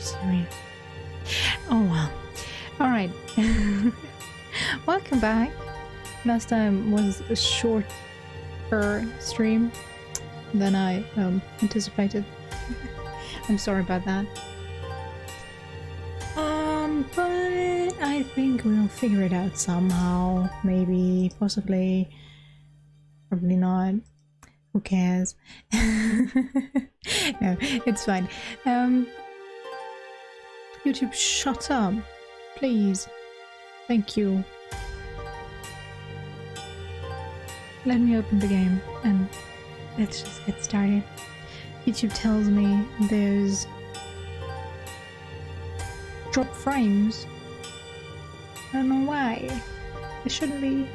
serious. Oh well. Alright. Welcome back. Last time was a shorter stream than I anticipated. I'm sorry about that. But I think we'll figure it out somehow. Maybe, possibly, probably not. Who cares? No, it's fine. YouTube, shut up, please. Thank you. Let me open the game and let's just get started. YouTube tells me there's drop frames. I don't know why. It shouldn't be.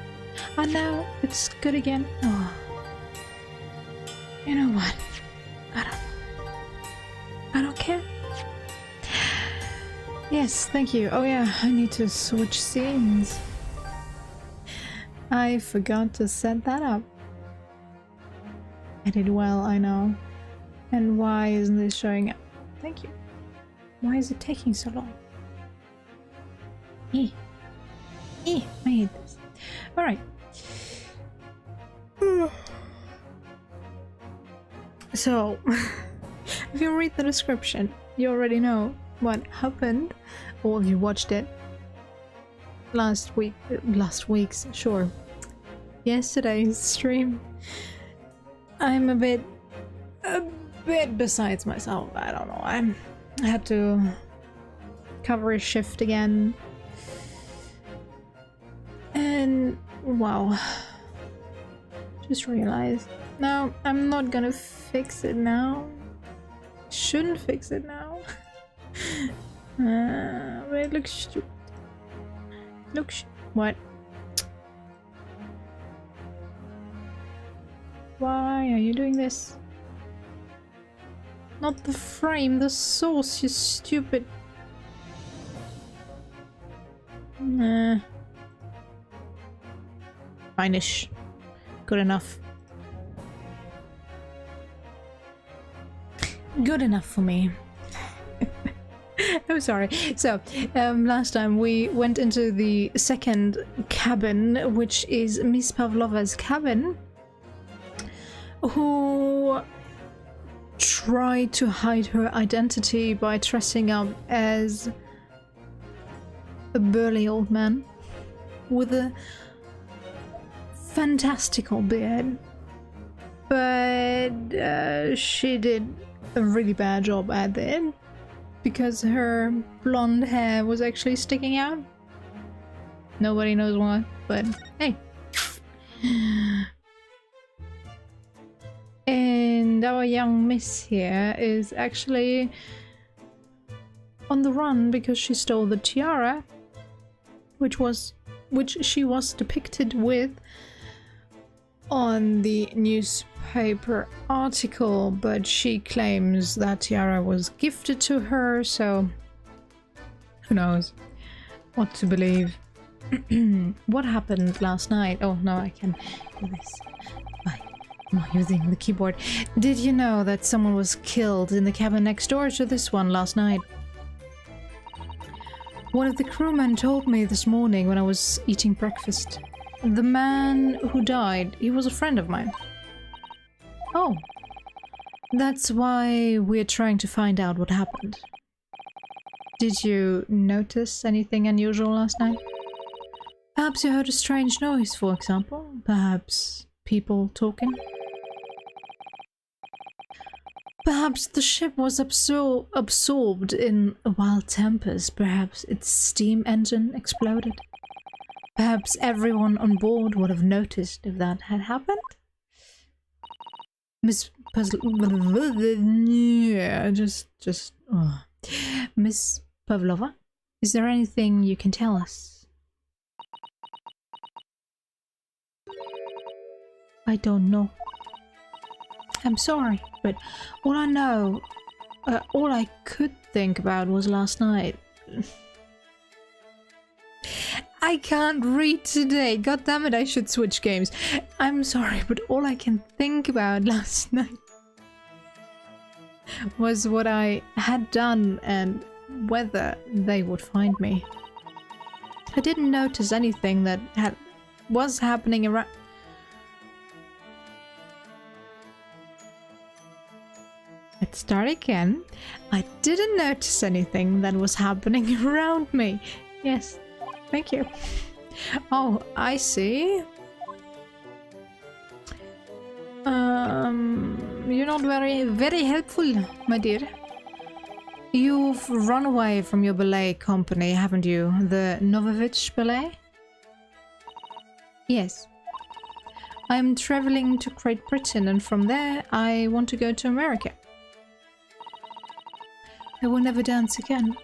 And now it's good again. Oh. You know what? I don't care. Yes, thank you. Oh yeah, I need to switch scenes. I forgot to set that up. I did well, I know. And why isn't this showing up? Thank you. Why is it taking so long? I hate this. Alright. So, if you read the description, you already know what happened, or if you watched it last week's, sure, yesterday's stream. I'm a bit besides myself. I don't know. I had to cover a shift again, and wow, just realized. No, I'm not gonna fix it now. Shouldn't fix it now. But it looks stupid. What? Why are you doing this? Not the frame, the source, you stupid. Nah. Fine-ish. Good enough. Good enough for me. I'm sorry. So, last time we went into the second cabin, which is Miss Pavlova's cabin, who tried to hide her identity by dressing up as a burly old man with a fantastical beard. But she did a really bad job at it, because her blonde hair was actually sticking out. Nobody knows why, but hey. And our young miss here is actually on the run because she stole the tiara, which she was depicted with on the newspaper article, but she claims that tiara was gifted to her, so who knows what to believe. What happened last night? Oh no, I can do this. Bye. I'm not using the keyboard. Did you know that someone was killed in the cabin next door to this one last night? One of the crewmen told me this morning when I was eating breakfast. The man who died, he was a friend of mine. Oh. That's why we're trying to find out what happened. Did you notice anything unusual last night? Perhaps you heard a strange noise, for example. Perhaps people talking. Perhaps the ship was absorbed in a wild tempest. Perhaps its steam engine exploded. Perhaps Everyone on board would have noticed if that had happened. Miss Pavlova, is there anything you can tell us? I don't know. I'm sorry, but all I know, all I could think about was last night. I can't read today. God damn it, I should switch games. I'm sorry, but all I can think about last night was what I had done and whether they would find me. I didn't notice anything that was happening around. Let's start again. I didn't notice anything that was happening around me. Yes, thank you. Oh, I see. You're not very helpful, my dear. You've run away from your ballet company, haven't you? The Novovich Ballet? Yes. I'm traveling to Great Britain, and from there I want to go to America. I will never dance again.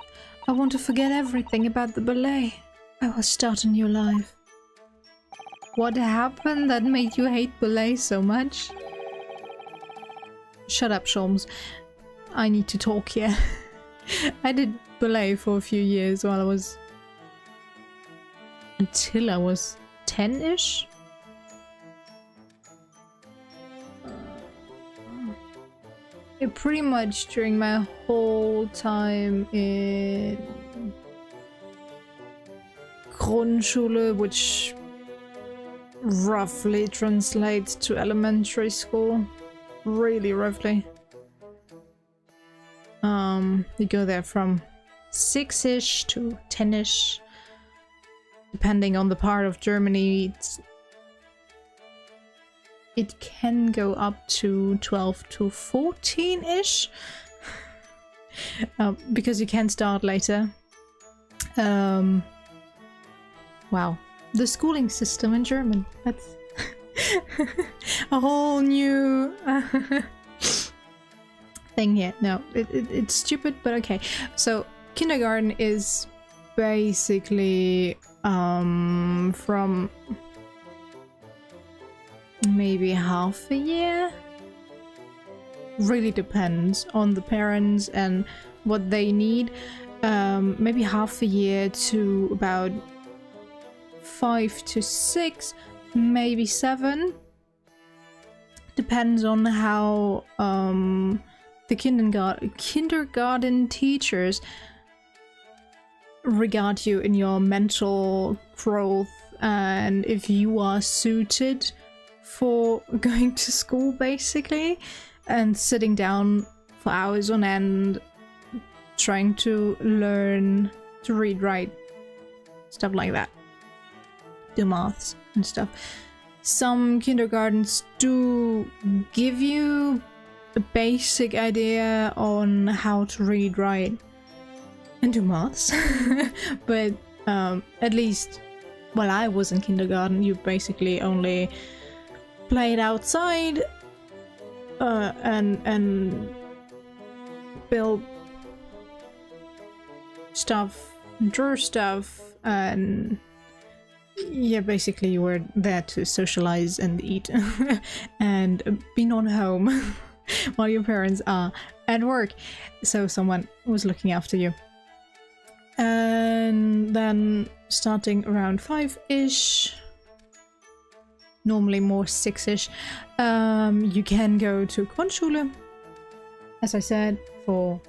I want to forget everything about the ballet. I will start a new life. What happened that made you hate ballet so much? Shut up, Sholmes. I need to talk here. I did ballet for a few years while I was... until I was 10-ish? Pretty much during my whole time in Grundschule, which roughly translates to elementary school. Really roughly. You go there from 6-ish to 10-ish. Depending on the part of Germany, it can go up to 12 to 14-ish. Because you can start later. Wow. The schooling system in German. That's a whole new thing here. No, it's stupid, but okay. So kindergarten is basically from maybe half a year. Really depends on the parents and what they need. Maybe half a year to about 5 to 6, maybe 7. Depends on how the kindergarten teachers regard you in your mental growth and if you are suited for going to school, basically, and sitting down for hours on end trying to learn to read, write, stuff like that, do maths and stuff. Some kindergartens do give you a basic idea on how to read, write, and do maths. But at least while I was in kindergarten, you basically only played outside and built stuff, drew stuff, and yeah, basically you were there to socialize and eat and be not home while your parents are at work, so someone was looking after you. And then starting around 5-ish, normally more 6-ish, you can go to Grundschule, as I said, for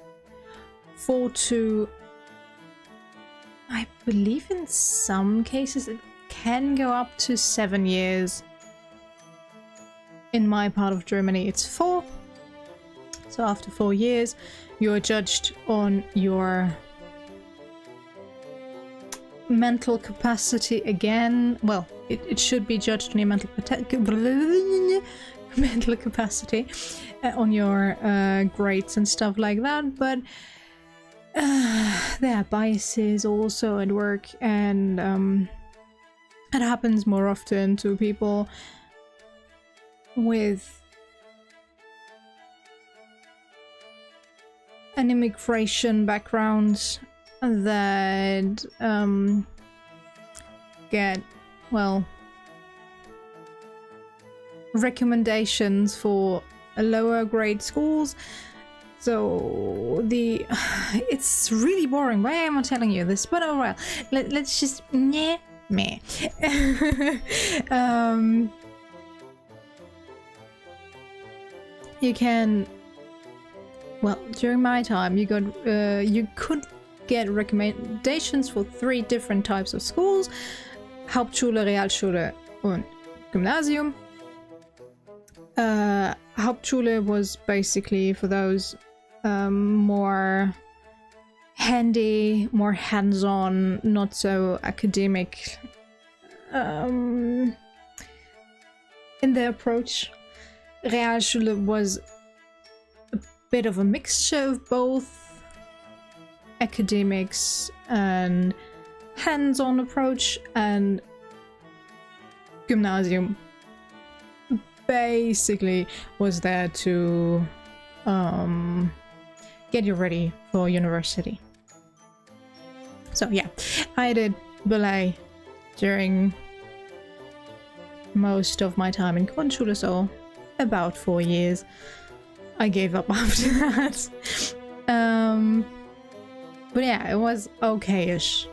4 to, I believe in some cases it can go up to 7 years. In my part of Germany it's 4. So after 4 years you are judged on your mental capacity again. Well, it should be judged on your mental capacity, on your grades and stuff like that, but there are biases also at work, and it happens more often to people with an immigration background that get, well, recommendations for lower grade schools. So it's really boring. Why am I telling you this? But oh well, let's just meh. You can, well, during my time you could get recommendations for 3 different types of schools: Hauptschule, Realschule und Gymnasium. Hauptschule was basically for those more handy, more hands-on, not so academic in their approach. Realschule was a bit of a mixture of both academics and hands-on approach, and Gymnasium basically was there to get you ready for university. So yeah, I did ballet during most of my time in Grundschule, so about 4 years. I gave up after that. But yeah, it was okay-ish.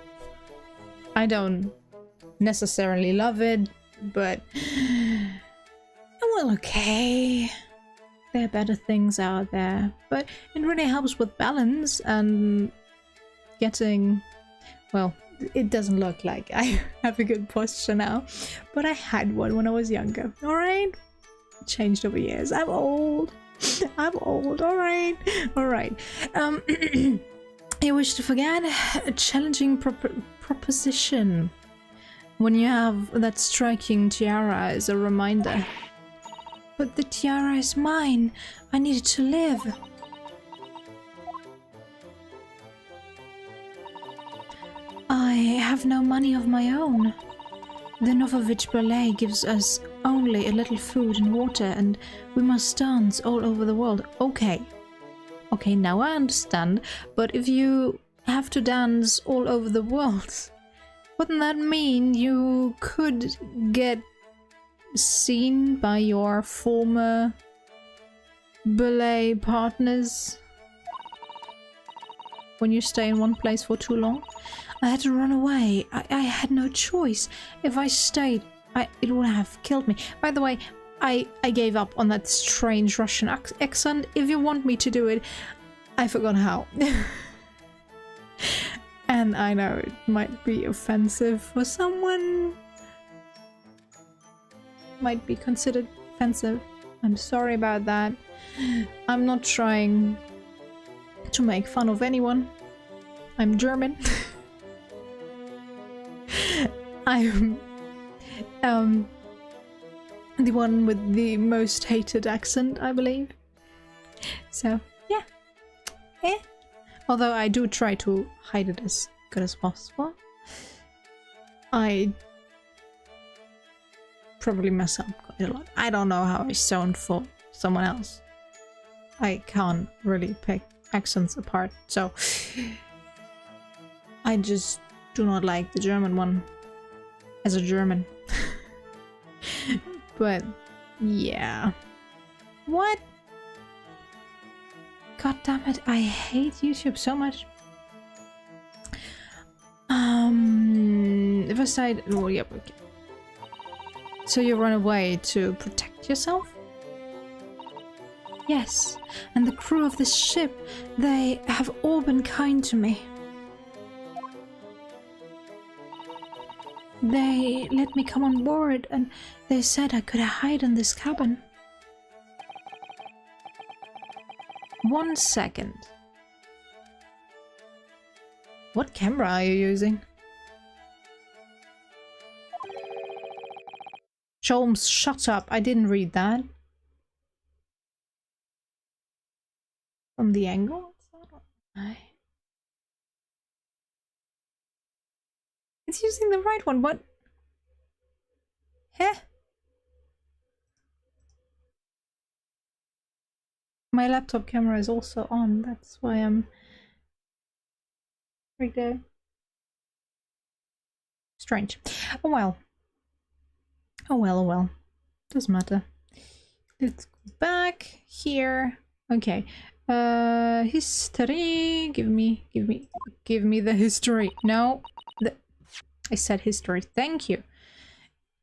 I don't necessarily love it, but it was okay. There are better things out there, but it really helps with balance and getting, well, it doesn't look like I have a good posture now, but I had one when I was younger, alright? Changed over years. I'm old. I'm old, alright? Alright. You wish to forget a challenging proposition when you have that striking tiara as a reminder. But the tiara is mine. I need it to live. I have no money of my own. The Novovich Ballet gives us only a little food and water, and we must dance all over the world. Okay. Okay, now I understand, but if you have to dance all over the world, wouldn't that mean you could get seen by your former ballet partners when you stay in one place for too long? I had to run away. I had no choice. If I stayed, it would have killed me. By the way, I gave up on that strange Russian accent. If you want me to do it, I forgot how. And I know it might be offensive for someone. Might be considered offensive. I'm sorry about that. I'm not trying to make fun of anyone. I'm German. I'm the one with the most hated accent, I believe. So yeah. Although I do try to hide it as good as possible. I probably mess up quite a lot. I don't know how I sound for someone else. I can't really pick accents apart, so I just do not like the German one as a German. But yeah. What? God damn it, I hate YouTube so much. If I said, oh yeah, okay. So you run away to protect yourself? Yes, and the crew of this ship, they have all been kind to me. They let me come on board and they said I could hide in this cabin. 1 second. What camera are you using? Sholmes, shut up. I didn't read that. From the angle? It's using the right one, but... Heh? My laptop camera is also on, that's why I'm... right there. Strange. Oh well. Oh well, oh well. Doesn't matter. Let's go back here. Okay. History. Give me the history. No. I said history. Thank you.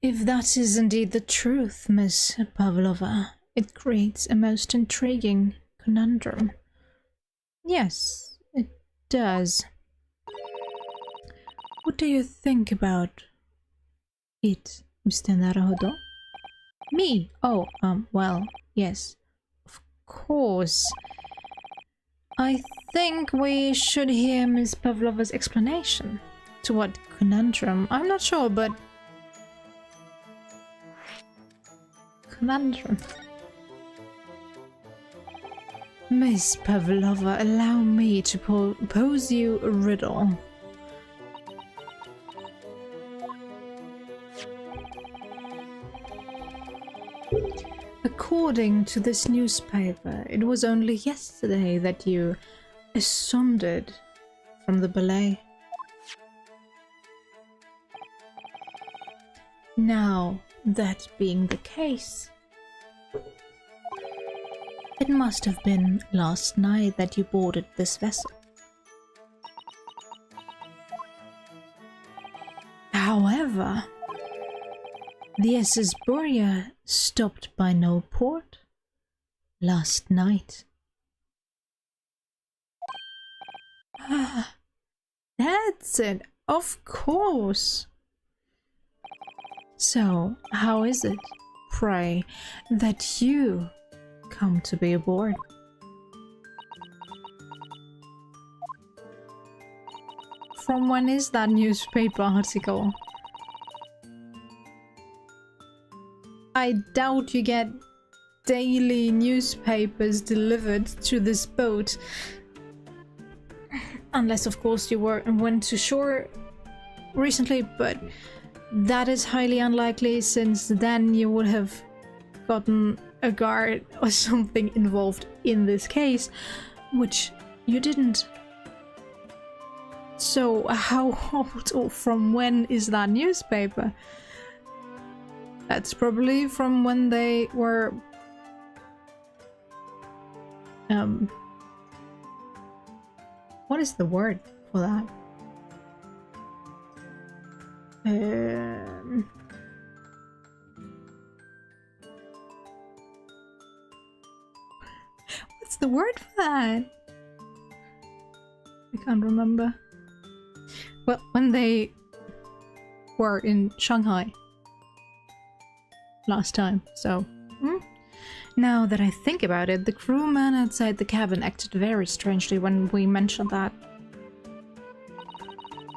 If that is indeed the truth, Miss Pavlova, it creates a most intriguing conundrum. Yes, it does. What do you think about it, Mr. Naruhodo? Me? Oh, well, yes. Of course. I think we should hear Miss Pavlova's explanation. To what conundrum? I'm not sure, but... Conundrum. Miss Pavlova, allow me to pose you a riddle. According to this newspaper, it was only yesterday that you absconded from the ballet. Now, that being the case, it must have been last night that you boarded this vessel. However, the SS Burya stopped by no port last night. Ah, that's it, of course. So, how is it, pray, that you come to be aboard? From when is that newspaper article? I doubt you get daily newspapers delivered to this boat. Unless, of course, you went to shore recently, but that is highly unlikely, since then you would have gotten a guard or something involved in this case, which you didn't. So how old or from when is that newspaper? That's probably from when they were what is the word for that? What's the word for that? I can't remember. Well, when they were in Shanghai last time, so... Now that I think about it, the crewman outside the cabin acted very strangely when we mentioned that.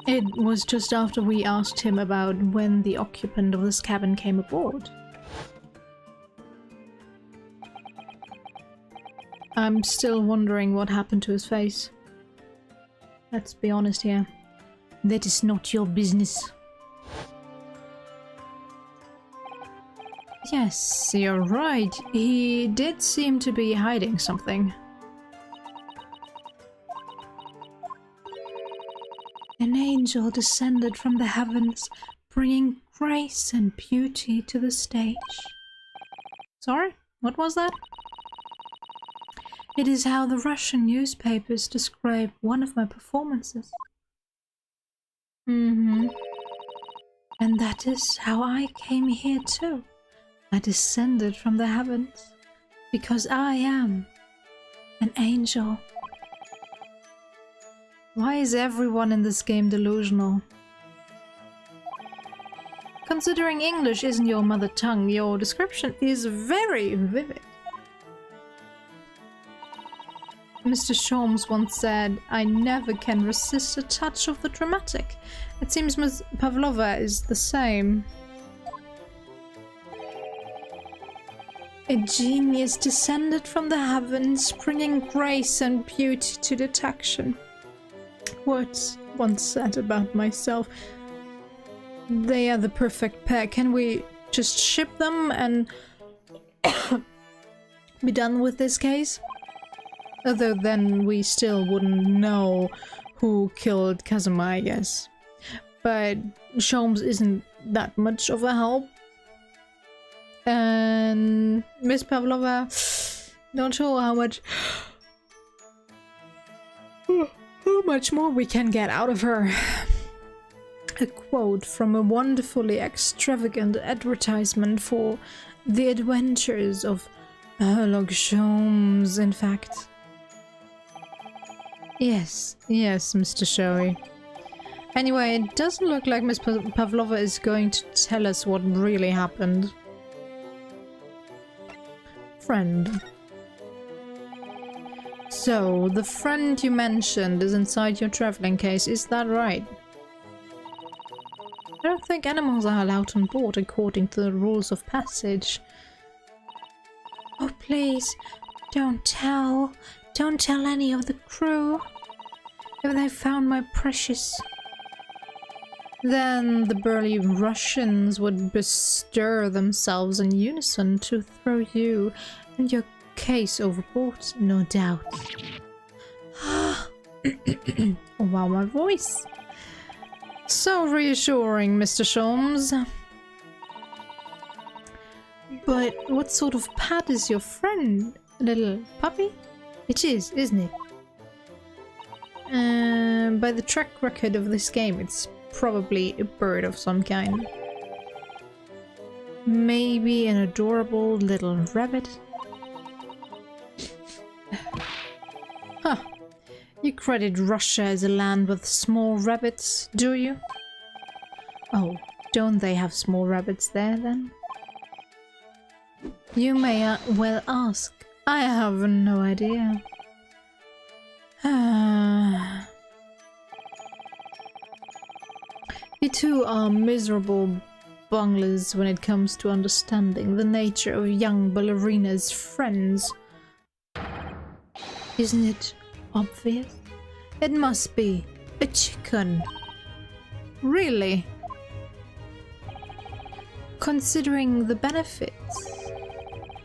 It was just after we asked him about when the occupant of this cabin came aboard. I'm still wondering what happened to his face. Let's be honest here. That is not your business. Yes, you're right. He did seem to be hiding something. An angel descended from the heavens, bringing grace and beauty to the stage. Sorry? What was that? It is how the Russian newspapers describe one of my performances. And that is how I came here too. I descended from the heavens because I am an angel. Why is everyone in this game delusional? Considering English isn't your mother tongue, your description is very vivid. Mr. Sholmes once said, "I never can resist a touch of the dramatic." It seems Ms. Pavlova is the same. A genius descended from the heavens, bringing grace and beauty to detection. Words once said about myself. They are the perfect pair. Can we just ship them and be done with this case? Although then we still wouldn't know who killed Kazuma, I guess. But Sholmes isn't that much of a help. And Miss Pavlova, not sure how much more we can get out of her. A quote from a wonderfully extravagant advertisement for the adventures of Herlock Sholmes, in fact. Yes, Mr. Shoei. Anyway, it doesn't look like Miss Pavlova is going to tell us what really happened. Friend. So, the friend you mentioned is inside your traveling case, is that right? I don't think animals are allowed on board according to the rules of passage. Oh, please, don't tell. Don't tell any of the crew. If they found my precious... Then the burly Russians would bestir themselves in unison to throw you and your case overboard, no doubt. Oh wow, my voice. So reassuring, Mr. Sholmes. But what sort of pet is your friend? A little puppy? It is, isn't it? By the track record of this game, it's probably a bird of some kind. Maybe an adorable little rabbit? Huh. You credit Russia as a land with small rabbits, do you? Oh, don't they have small rabbits there then? You may well ask. I have no idea. You two are miserable bunglers when it comes to understanding the nature of young ballerina's friends. Isn't it obvious? It must be a chicken. Really? Considering the benefits.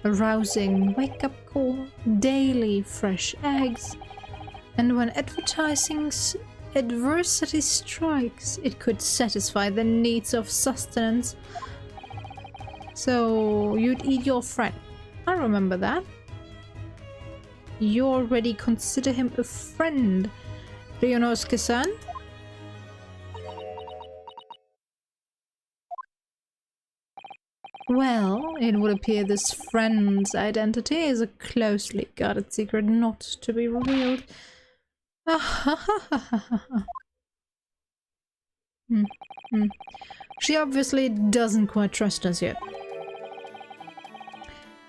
A rousing wake-up call, daily fresh eggs, and when adversity strikes, it could satisfy the needs of sustenance. So you'd eat your friend. I remember that. You already consider him a friend, Ryunosuke-san? Well, it would appear this friend's identity is a closely guarded secret not to be revealed. She obviously doesn't quite trust us yet.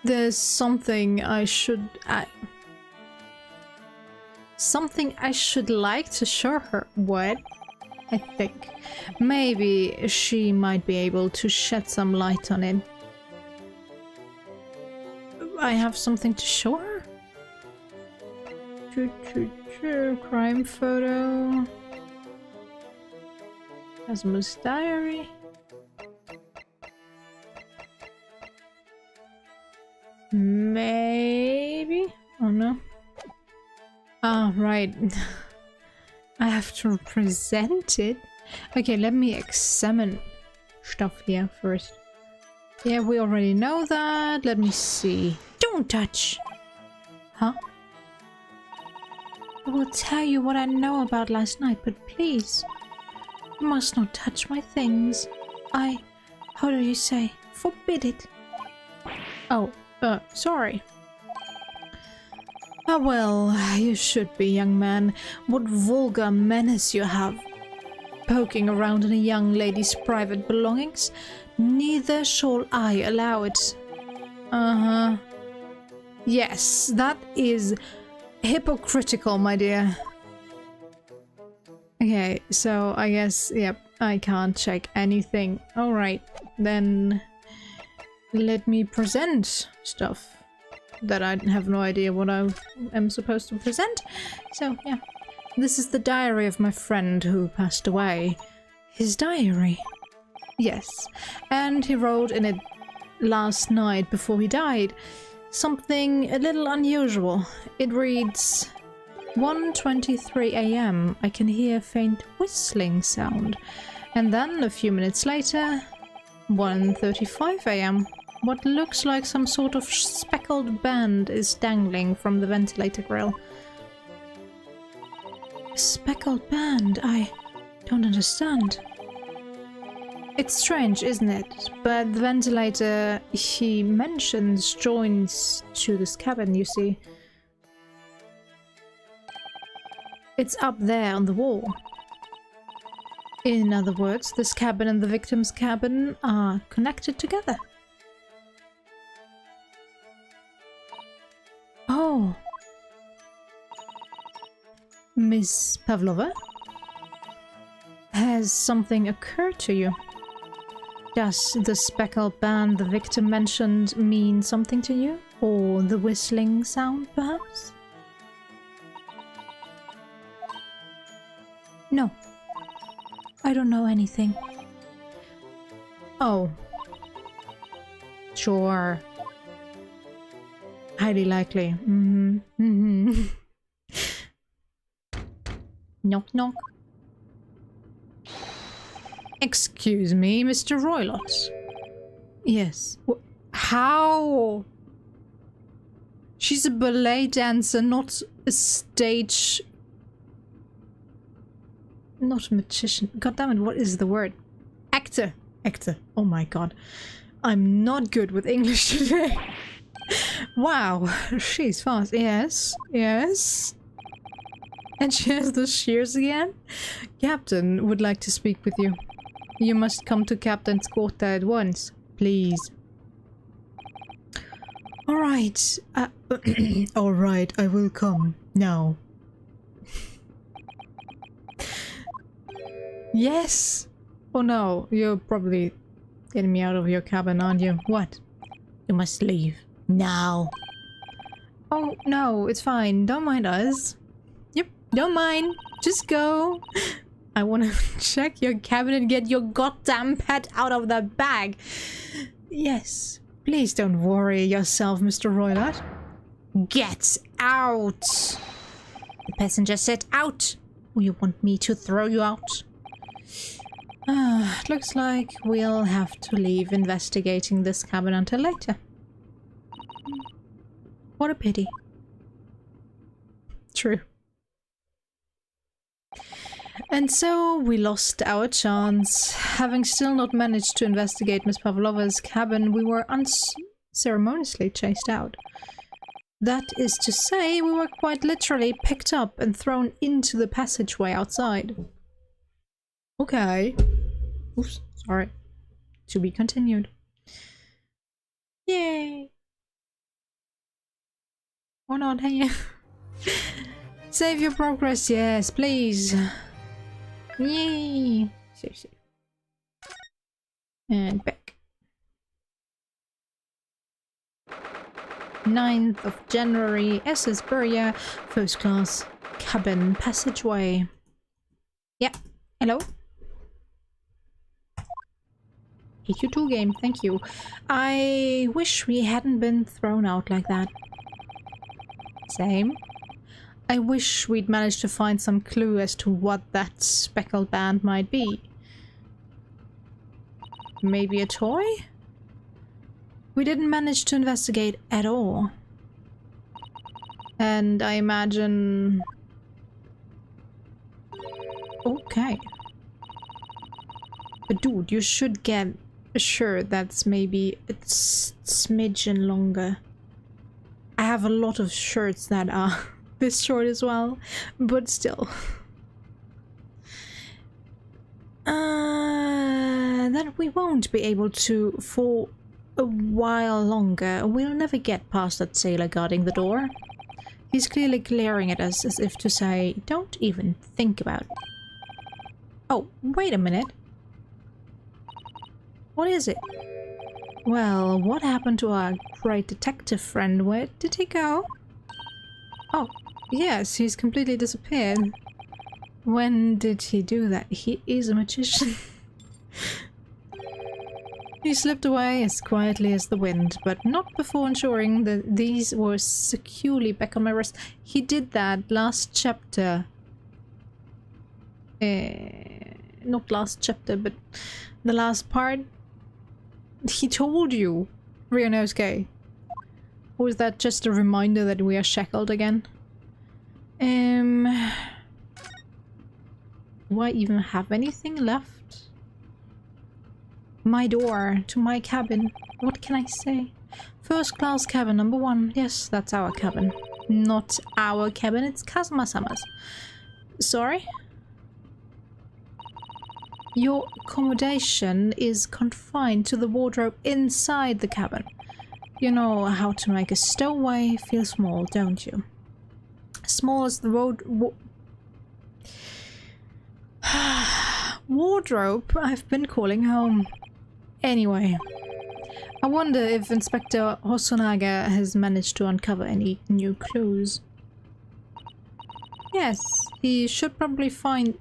There's something I should like to show her. What? I think. Maybe she might be able to shed some light on it. I have something to show her? Crime photo. Cosmo's diary. Maybe? Oh no. Ah, right. I have to present it. Okay, let me examine stuff here first. Yeah, we already know that. Let me see. Don't touch! Huh? I will tell you what I know about last night, but please, you must not touch my things. How do you say? Forbid it. Oh, sorry. Ah, well, you should be, young man. What vulgar menace you have. Poking around in a young lady's private belongings. Neither shall I allow it. Uh-huh. Yes, that is hypocritical, my dear. Okay, so I guess, yep, I can't check anything. Alright, then let me present stuff that I have no idea what I am supposed to present. So, yeah. This is the diary of my friend who passed away. His diary. Yes. And he wrote in it last night before he died. Something a little unusual. It reads, 1:23 AM. I can hear a faint whistling sound. And then, a few minutes later, 1:35 AM. What looks like some sort of speckled band is dangling from the ventilator grill. A speckled band? I don't understand. It's strange, isn't it? But the ventilator he mentions joins to this cabin, you see. It's up there on the wall. In other words, this cabin and the victim's cabin are connected together. Oh. Miss Pavlova? Has something occurred to you? Does the speckled band the victim mentioned mean something to you? Or the whistling sound, perhaps? No. I don't know anything. Oh. Sure. Highly likely. Knock knock. Excuse me, Mr. Roylott. Yes. How? She's a ballet dancer, not a stage... Not a magician. God damn it, what is the word? Actor. Actor. Oh my god. I'm not good with English today. Wow. She's fast. Yes. Yes. And she has the shears again? Captain would like to speak with you. You must come to Captain's quarter at once, please. Alright. Alright, I will come. Now. Yes! Oh no, you're probably getting me out of your cabin, aren't you? What? You must leave. Now. Oh no, it's fine. Don't mind us. Yep, don't mind. Just go. I want to check your cabin and get your goddamn pet out of that bag. Yes. Please don't worry yourself, Mr. Roylott. Get out! The passenger said out! Or you want me to throw you out? It looks like we'll have to leave investigating this cabin until later. What a pity. True. And so we lost our chance. Having still not managed to investigate Miss Pavlova's cabin, we were unceremoniously chased out. That is to say, we were quite literally picked up and thrown into the passageway outside. Okay. Oops, sorry. To be continued. Yay! Or not, hey? Save your progress, yes, please. Yay! Save. And back. 9th of January, SS Buria, first class, cabin passageway. Yeah, hello? HQ2 game, thank you. I wish we hadn't been thrown out like that. Same. I wish we'd managed to find some clue as to what that speckled band might be. Maybe a toy? We didn't manage to investigate at all. And I imagine... Okay. But dude, you should get a shirt that's maybe a smidgen longer. I have a lot of shirts that are this short as well, but still. That we won't be able to for a while longer. We'll never get past that sailor guarding the door. He's clearly glaring at us as if to say, don't even think about it. Oh, wait a minute. What is it? Well, what happened to our great detective friend? Where did he go? Oh, yes, he's completely disappeared. When did he do that? He is a magician. He slipped away as quietly as the wind, but not before ensuring that these were securely back on my wrist. He did that last chapter. Not last chapter, but the last part. He told you, Ryunosuke. Or is that just a reminder that we are shackled again? Do I even have anything left? My door to my cabin. What can I say? First class cabin number 1. Yes, that's our cabin. Not our cabin, it's Kazuma-sama's. Sorry? Your accommodation is confined to the wardrobe inside the cabin. You know how to make a stowaway feel small, don't you? Small as the wardrobe I've been calling home. Anyway, I wonder if Inspector Hosonaga has managed to uncover any new clues. Yes, he should probably find...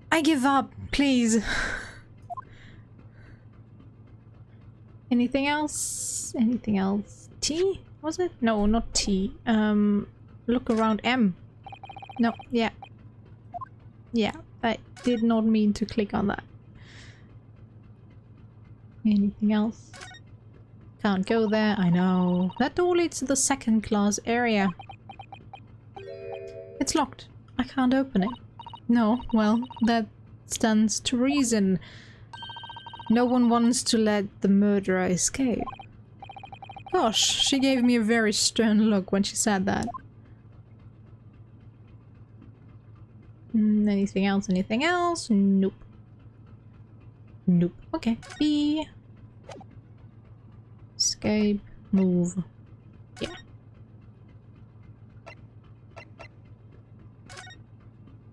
I give up, please. Anything else? Anything else? T? Was it? No, not T. Look around M. No, yeah. Yeah, I did not mean to click on that. Anything else? Can't go there, I know. That door leads to the second class area. It's locked. I can't open it. No, well, that stands to reason. No one wants to let the murderer escape. Gosh, she gave me a very stern look when she said that. Anything else? Anything else? Nope. Nope. Okay. B. Escape. Move. Yeah.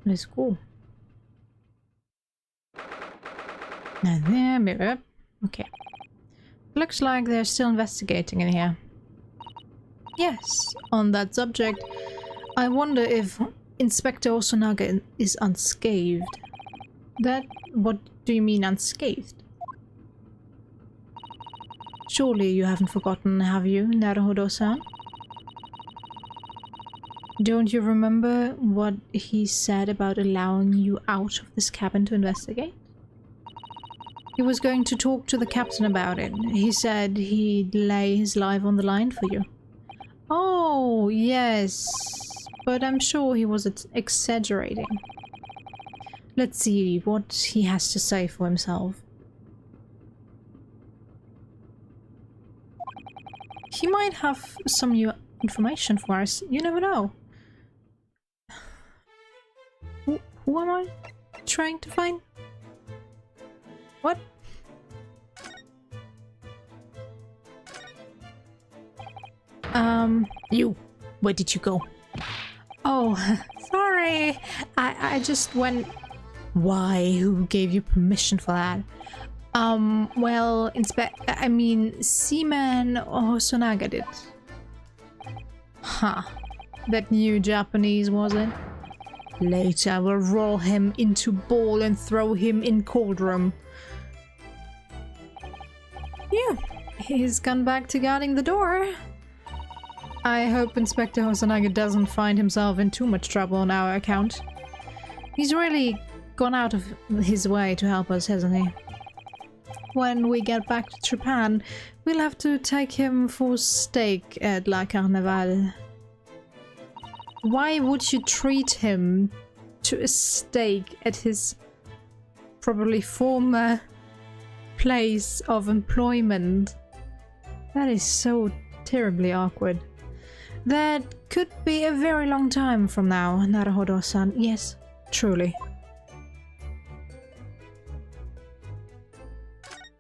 Let's go. Okay. Looks like they're still investigating in here. Yes, on that subject, I wonder if Inspector Hosonaga is unscathed. What do you mean unscathed? Surely you haven't forgotten, have you, Naruhodo-san? Don't you remember what he said about allowing you out of this cabin to investigate? He was going to talk to the captain about it. He said he'd lay his life on the line for you. Oh, yes. But I'm sure he was exaggerating. Let's see what he has to say for himself. He might have some new information for us. You never know. Who am I trying to find? What? You. Where did you go? Oh, sorry. I just went... Why? Who gave you permission for that? Well, Seaman Hosonaga did. Huh. That new Japanese, was it? Later, we'll roll him into ball and throw him in cold room. Yeah, he's gone back to guarding the door. I hope Inspector Hosonaga doesn't find himself in too much trouble on our account. He's really gone out of his way to help us, hasn't he? When we get back to Japan, we'll have to take him for steak at La Carnival. Why would you treat him to a steak at his probably former place of employment? That is so terribly awkward. That could be a very long time from now, Naruhodo-san. Yes, truly.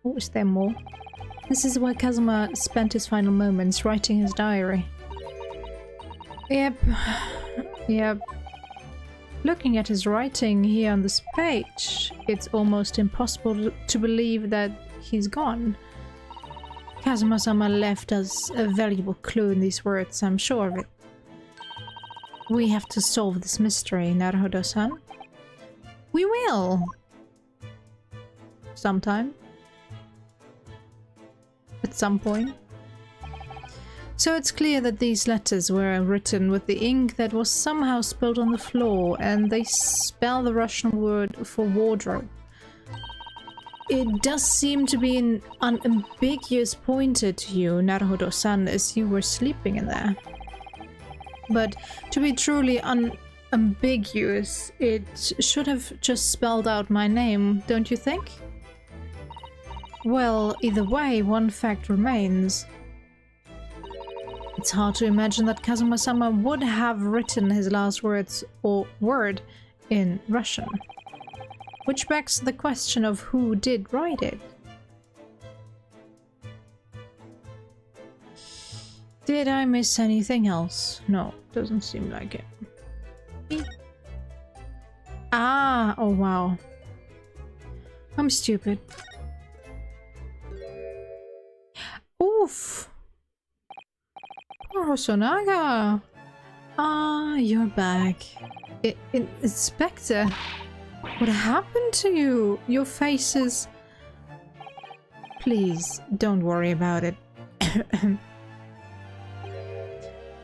Oh, is there more? This is where Kazuma spent his final moments, writing his diary. Yep. Yep. Looking at his writing here on this page, it's almost impossible to believe that he's gone. Kazuma-sama left us a valuable clue in these words, I'm sure of it. We have to solve this mystery, Naruhodo-san. We will! Sometime. At some point. So it's clear that these letters were written with the ink that was somehow spilled on the floor, and they spell the Russian word for wardrobe. It does seem to be an unambiguous pointer to you, Naruhodo-san, as you were sleeping in there. But to be truly unambiguous, it should have just spelled out my name, don't you think? Well, either way, one fact remains. It's hard to imagine that Kazuma-sama would have written his last words or word in Russian. Which begs the question of who did write it. Did I miss anything else? No, doesn't seem like it. Ah, oh wow. I'm stupid. Oof. Poor Hosonaga. Ah, you're back. Inspector, what happened to you? Your face is... Please, don't worry about it.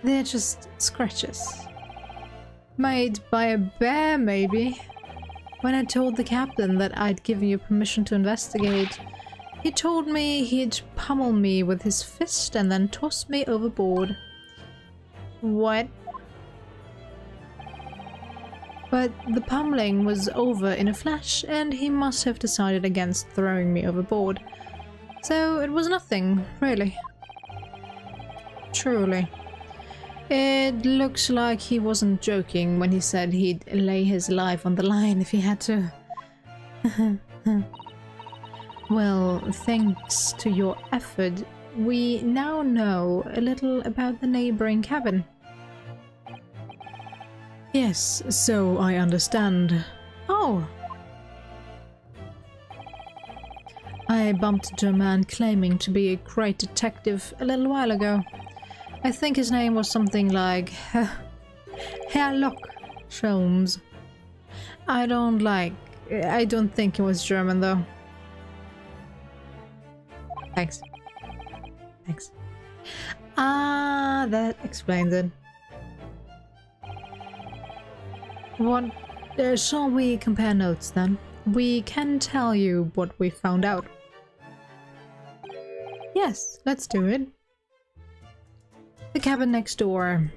They're just scratches. Made by a bear, maybe? When I told the captain that I'd given you permission to investigate, he told me he'd pummel me with his fist and then toss me overboard. What? But the pummeling was over in a flash, and he must have decided against throwing me overboard. So it was nothing, really. Truly. It looks like he wasn't joking when he said he'd lay his life on the line if he had to. Well, thanks to your effort, we now know a little about the neighboring cabin. Yes, so I understand. Oh! I bumped into a man claiming to be a great detective a little while ago. I think his name was something like Herlock Sholmes. I don't think he was German though. Thanks. Thanks. Ah, that explains it. What? Shall we compare notes then? We can tell you what we found out. Yes, let's do it. The cabin next door.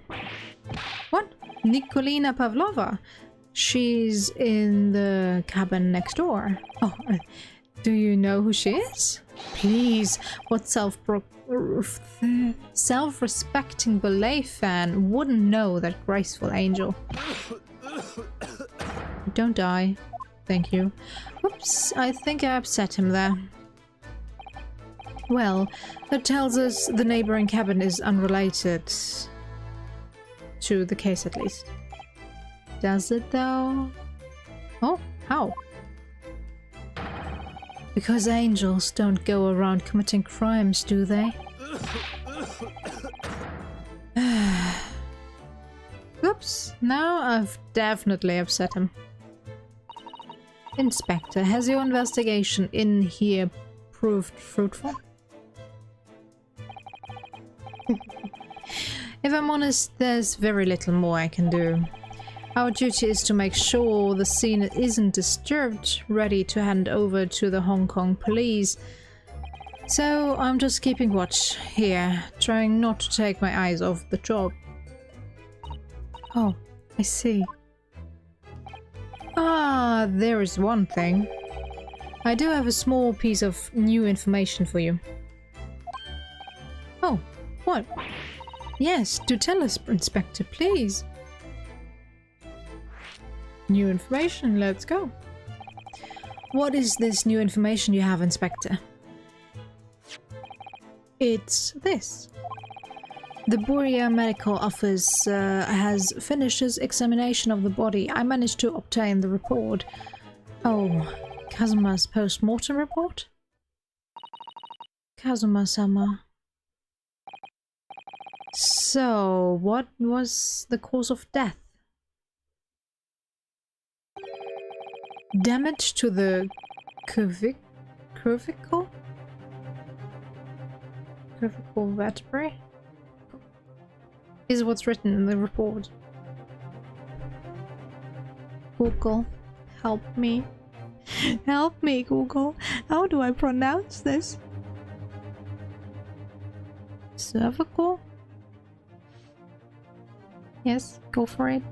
What? Nikolina Plavlova? She's in the cabin next door. Oh, do you know who she is? Please, what self-respecting ballet fan wouldn't know that graceful angel? Don't die. Thank you. Oops, I think I upset him there. Well, that tells us the neighboring cabin is unrelated to the case, at least. Does it, though? Oh, how? Because angels don't go around committing crimes, do they? Oops, now I've definitely upset him. Inspector, has your investigation in here proved fruitful? If I'm honest, there's very little more I can do. Our duty is to make sure the scene isn't disturbed, ready to hand over to the Hong Kong police. So I'm just keeping watch here, trying not to take my eyes off the job. Oh, I see. Ah, there is one thing. I do have a small piece of new information for you. Oh, what? Yes, do tell us, Inspector, please. New information, let's go. What is this new information you have, Inspector? It's this. The Buria Medical Office has finished its examination of the body. I managed to obtain the report. Oh, Kazuma's post-mortem report? Kazuma-sama. So, what was the cause of death? Damage to the cervical vertebrae? Is what's written in the report. Google, help me. Help me, Google. How do I pronounce this? Cervical? Yes, go for it.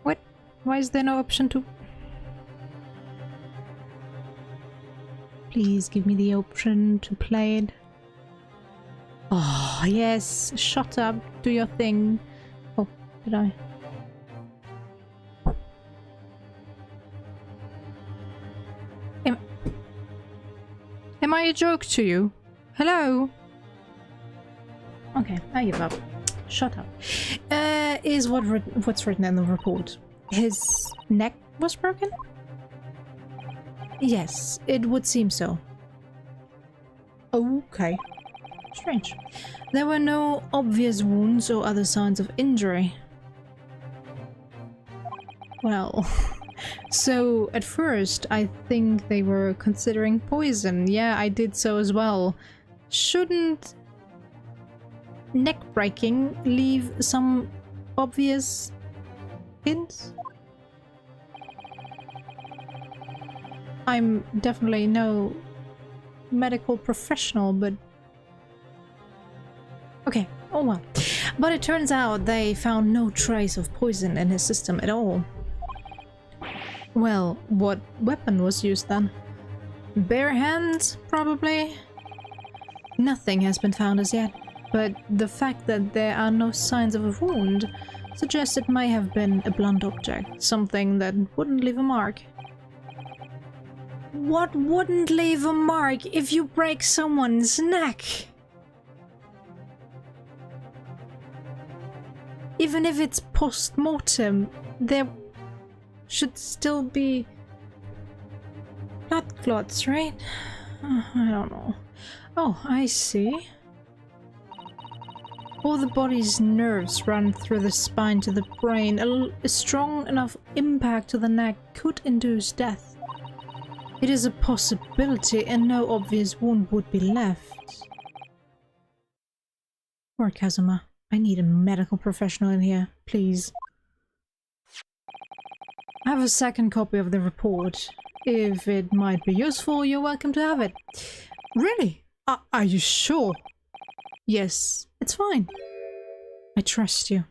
What? Why is there no option to... Please give me the option to play it. Oh, yes. Shut up. do your thing. Oh, did I? Am I a joke to you? Hello? Okay, I give up. Shut up. Is what's written in the report. His neck was broken? Yes, it would seem so. Okay. Strange. There were no obvious wounds or other signs of injury. Well, so at first I think they were considering poison. Yeah, I did so as well. Shouldn't neck breaking leave some obvious hints? I'm definitely no medical professional, but okay, oh well. But it turns out they found no trace of poison in his system at all. Well, what weapon was used then? Bare hands, probably? Nothing has been found as yet, but the fact that there are no signs of a wound suggests it may have been a blunt object, something that wouldn't leave a mark. What wouldn't leave a mark if you break someone's neck? Even if it's post-mortem, there should still be blood clots, right? I don't know. Oh, I see. All the body's nerves run through the spine to the brain. A strong enough impact to the neck could induce death. It is a possibility and no obvious wound would be left. Poor Kazuma. I need a medical professional in here, please. I have a second copy of the report. If it might be useful, you're welcome to have it. Really? Are you sure? Yes, it's fine. I trust you.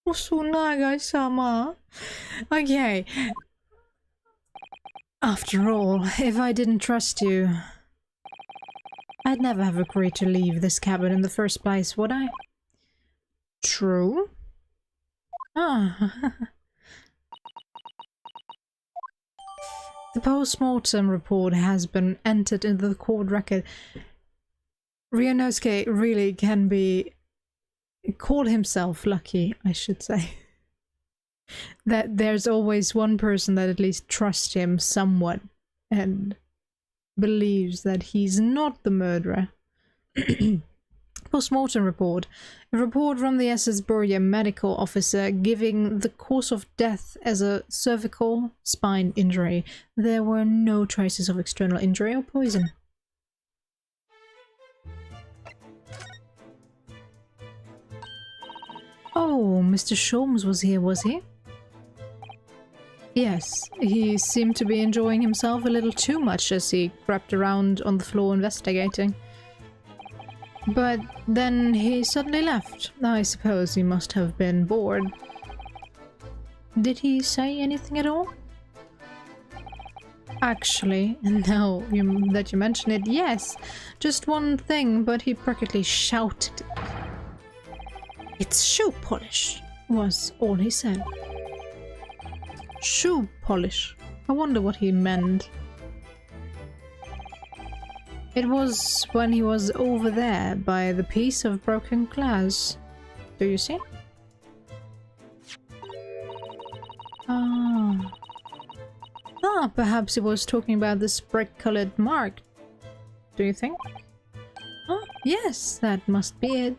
Osunaga-sama. Okay. After all, if I didn't trust you, I'd never have agreed to leave this cabin in the first place, would I? True. Ah. The post-mortem report has been entered into the court record. Ryunosuke really can be... call himself lucky, I should say. That there's always one person that at least trusts him somewhat and believes that he's not the murderer. Post-mortem report. A report from the SS Burya medical officer giving the cause of death as a cervical spine injury. There were no traces of external injury or poison. Oh, Mr. Sholmes was here, was he? Yes, he seemed to be enjoying himself a little too much as he crept around on the floor investigating. But then he suddenly left. I suppose he must have been bored. Did he say anything at all? Actually, now that you mention it, yes. Just one thing, but he practically shouted. "It's shoe polish," was all he said. Shoe polish. I wonder what he meant. It was when he was over there by the piece of broken glass. Do you see? Ah. Ah, perhaps he was talking about this brick-colored mark. Do you think? Ah, yes, that must be it.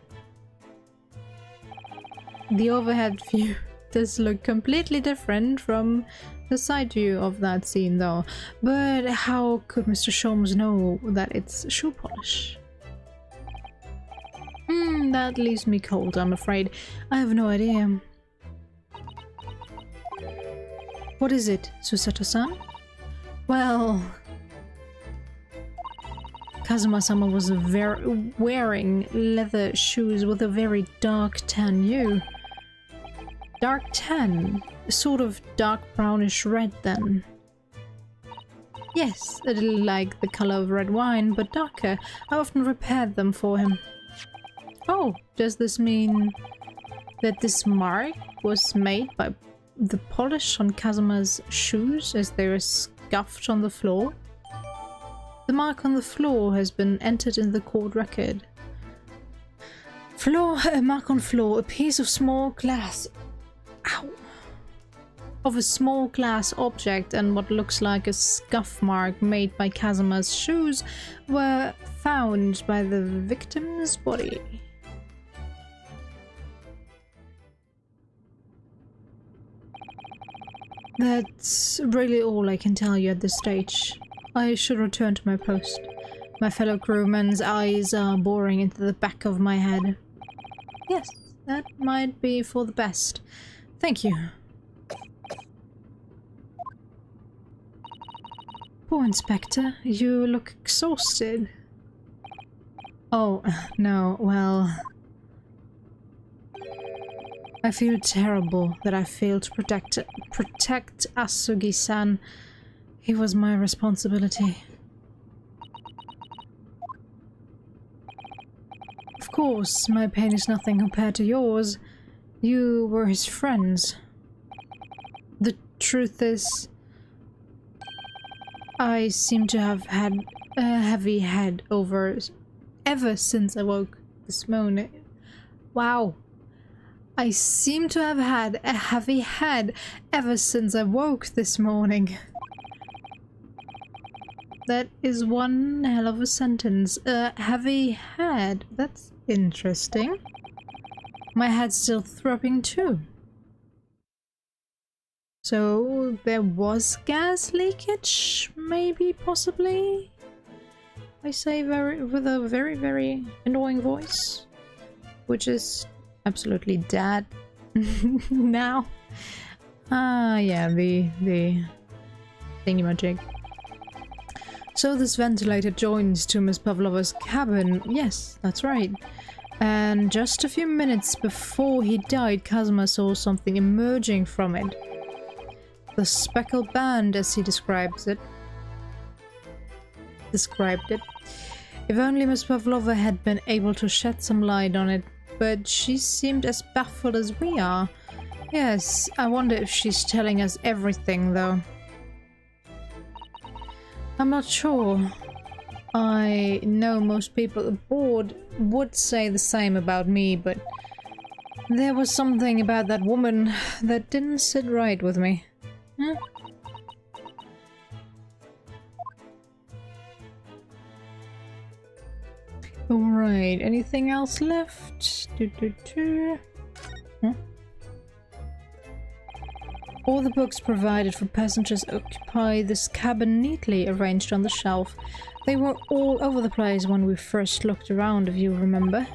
The overhead view does look completely different from the side view of that scene though. But how could Mr. Sholmes know that it's shoe polish? That leaves me cold, I'm afraid. I have no idea. What is it, Susato-san? Well... Kazuma-sama was wearing leather shoes with a very dark tan hue. Dark tan? Sort of dark brownish red then. Yes, a little like the color of red wine, but darker. I often repaired them for him. Oh, does this mean that this mark was made by the polish on Kazuma's shoes as they were scuffed on the floor? The mark on the floor has been entered in the court record. Floor, a mark on floor, a piece of small glass. Ow. Of a small glass object and what looks like a scuff mark made by Kazuma's shoes were found by the victim's body. That's really all I can tell you at this stage. I should return to my post. My fellow crewmen's eyes are boring into the back of my head. Yes, that might be for the best. Thank you. Poor Inspector, you look exhausted. Oh, no, well... I feel terrible that I failed to protect Asugi-san. He was my responsibility. Of course, my pain is nothing compared to yours. You were his friends. The truth is, I seem to have had a heavy head ever since I woke this morning. Wow. I seem to have had a heavy head ever since I woke this morning. That is one hell of a sentence. A heavy head. That's interesting. My head's still throbbing too. So there was gas leakage, maybe, possibly? I say with a very, very annoying voice, which is absolutely dead now. Ah, yeah, the thingamajig. So this ventilator joins to Miss Pavlova's cabin. Yes, that's right. And just a few minutes before he died, Kazuma saw something emerging from it. The speckled band, as he described it. If only Miss Pavlova had been able to shed some light on it, but she seemed as baffled as we are. Yes, I wonder if she's telling us everything, though. I'm not sure. I know most people aboard would say the same about me, but there was something about that woman that didn't sit right with me. Huh? Alright, anything else left? Huh? All the books provided for passengers occupy this cabin neatly arranged on the shelf. They were all over the place when we first looked around, if you remember.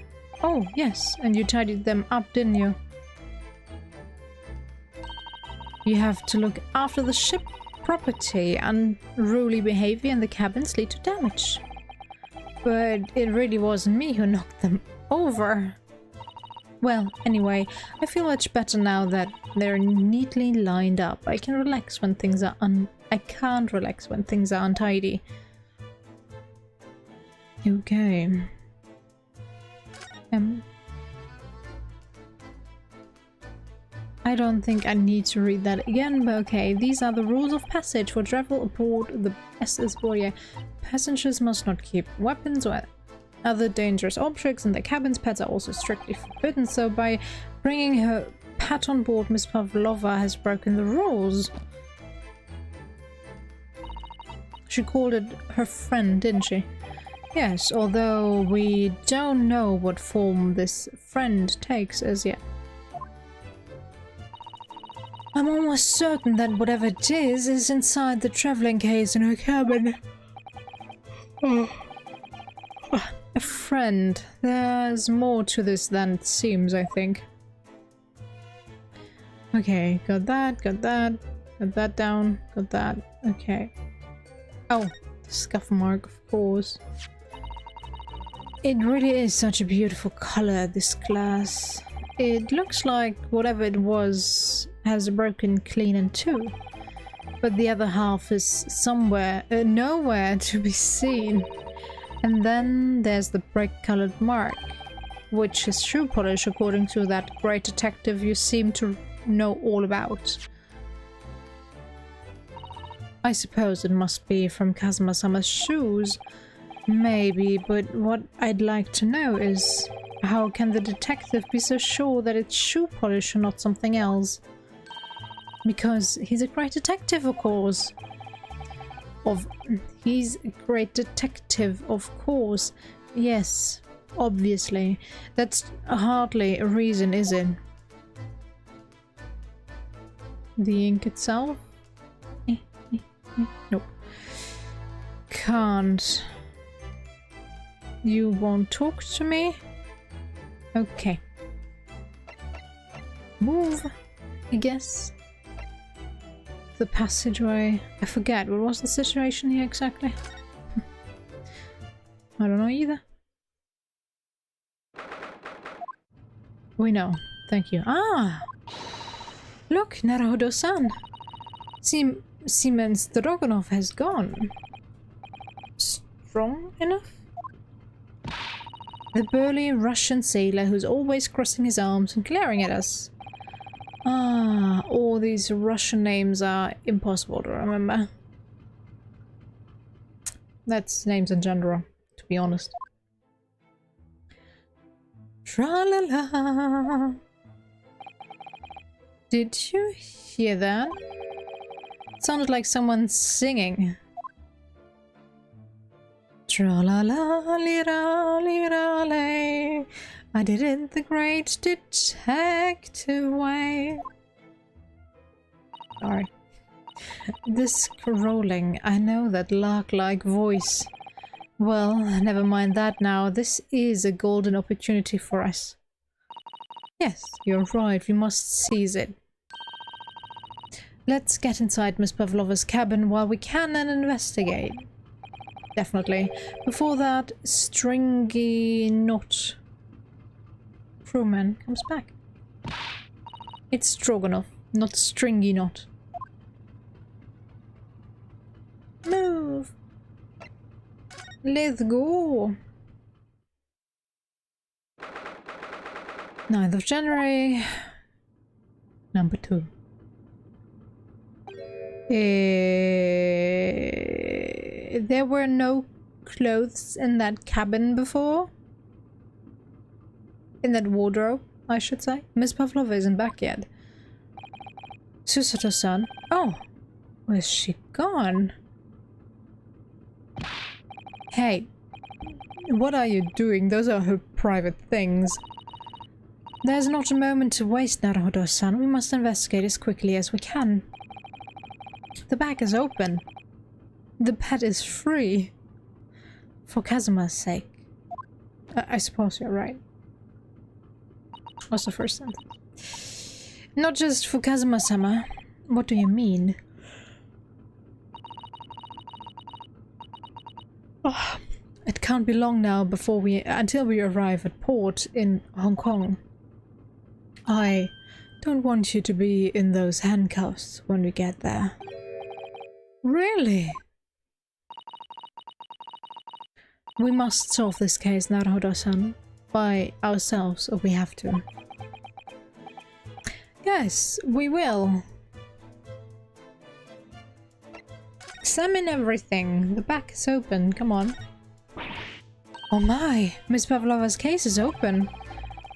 Oh, yes, and you tidied them up, didn't you? You have to look after the ship property. Unruly behavior in the cabins lead to damage. But it really wasn't me who knocked them over. Well, anyway, I feel much better now that they're neatly lined up. I can relax when things are I can't relax when things are untidy. Okay. I don't think I need to read that again, but okay. These are the rules of passage for travel aboard the SS Warrior. Passengers must not keep weapons or other dangerous objects in their cabins. Pets are also strictly forbidden, so by bringing her pet on board, Miss Pavlova has broken the rules. She called it her friend, didn't she? Yes, although we don't know what form this friend takes as yet. I'm almost certain that whatever it is inside the traveling case in her cabin. Oh. A friend. There's more to this than it seems, I think. Okay, got that down, got that. Okay. Oh, the scuff mark, of course. It really is such a beautiful color, this glass. It looks like whatever it was has broken clean in two. But the other half is somewhere, nowhere to be seen. And then there's the brick-colored mark. which is shoe polish according to that great detective you seem to know all about. I suppose it must be from Kazuma-sama's shoes. Maybe, but what I'd like to know is how can the detective be so sure that it's shoe polish and not something else? Because he's a great detective, of course. He's a great detective, of course. Yes, obviously. That's hardly a reason, is it? The ink itself? Nope. Can't. You won't talk to me? Okay. Move, I guess. The passageway. I forget, what was the situation here exactly? I don't know either. We know. Thank you. Ah! Look, Naruhodo-san! Seaman Stroganov has gone. Strong enough? The burly Russian sailor who's always crossing his arms and glaring at us. Ah, all these Russian names are impossible to remember. That's names in general, to be honest. Tra-la-la. Did you hear that? It sounded like someone singing. Tra-la-la-li-ra-li-ra-lay. I did it the great detective way. Sorry. This rolling, I know that lark-like voice. Well, never mind that now. This is a golden opportunity for us. Yes, you're right. We must seize it. Let's get inside Miss Pavlova's cabin while we can and investigate. Definitely. Before that, stringy knot crewman comes back. It's Stroganoff, not stringy knot. Move! Let's go! 9th of January, number 2. There were no clothes in that cabin before? In that wardrobe, I should say. Miss Pavlova isn't back yet. Susato-san. Oh, where's she gone? Hey, what are you doing? Those are her private things. There's not a moment to waste, Naruhodo-san. We must investigate as quickly as we can. The bag is open. The bed is free. For Kazuma's sake. I suppose you're right. What's the first sentence? Not just for Kazuma-sama. What do you mean? Oh, it can't be long now until we arrive at port in Hong Kong. I don't want you to be in those handcuffs when we get there. Really? We must solve this case, Naruhodo-san, by ourselves, or we have to. Yes, we will. Examine everything. The back is open. Come on. Oh my! Miss Pavlova's case is open.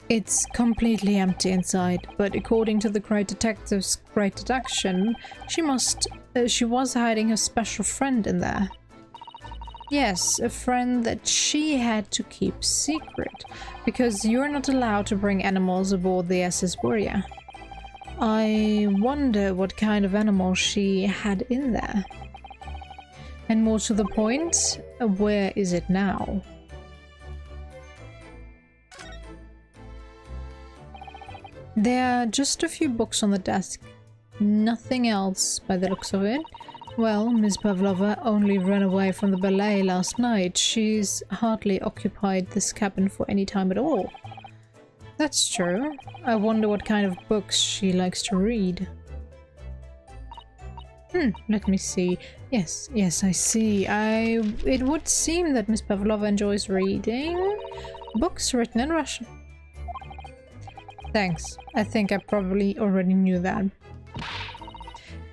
It's completely empty inside, but according to the great detective's great deduction, she was hiding a special friend in there. Yes, a friend that she had to keep secret, because you're not allowed to bring animals aboard the SS Warrior. I wonder what kind of animal she had in there. And more to the point, where is it now? There are just a few books on the desk. Nothing else by the looks of it. Well, Miss Pavlova only ran away from the ballet last night. She's hardly occupied this cabin for any time at all. That's true. I wonder what kind of books she likes to read. Let me see. Yes, I see. It would seem that Miss Pavlova enjoys reading books written in Russian. Thanks. I think I probably already knew that.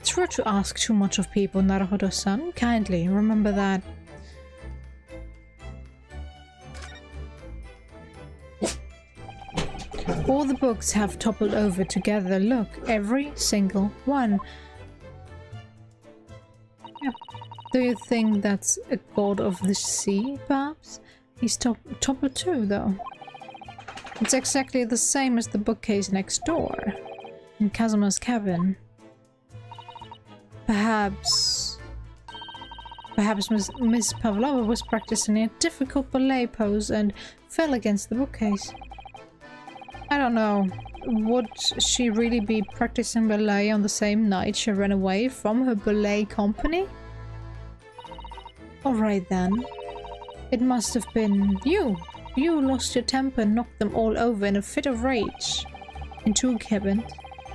It's rude to ask too much of people, Naruhodo-san. Kindly remember that. All the books have toppled over together. Look, every single one. Yeah. Do you think that's a god of the sea, perhaps? He's toppled too, though. It's exactly the same as the bookcase next door, in Kazuma's cabin. Perhaps Miss Pavlova was practicing a difficult ballet pose and fell against the bookcase. I don't know. Would she really be practicing ballet on the same night she ran away from her ballet company? Alright then. It must have been you. You lost your temper and knocked them all over in a fit of rage. In two cabins?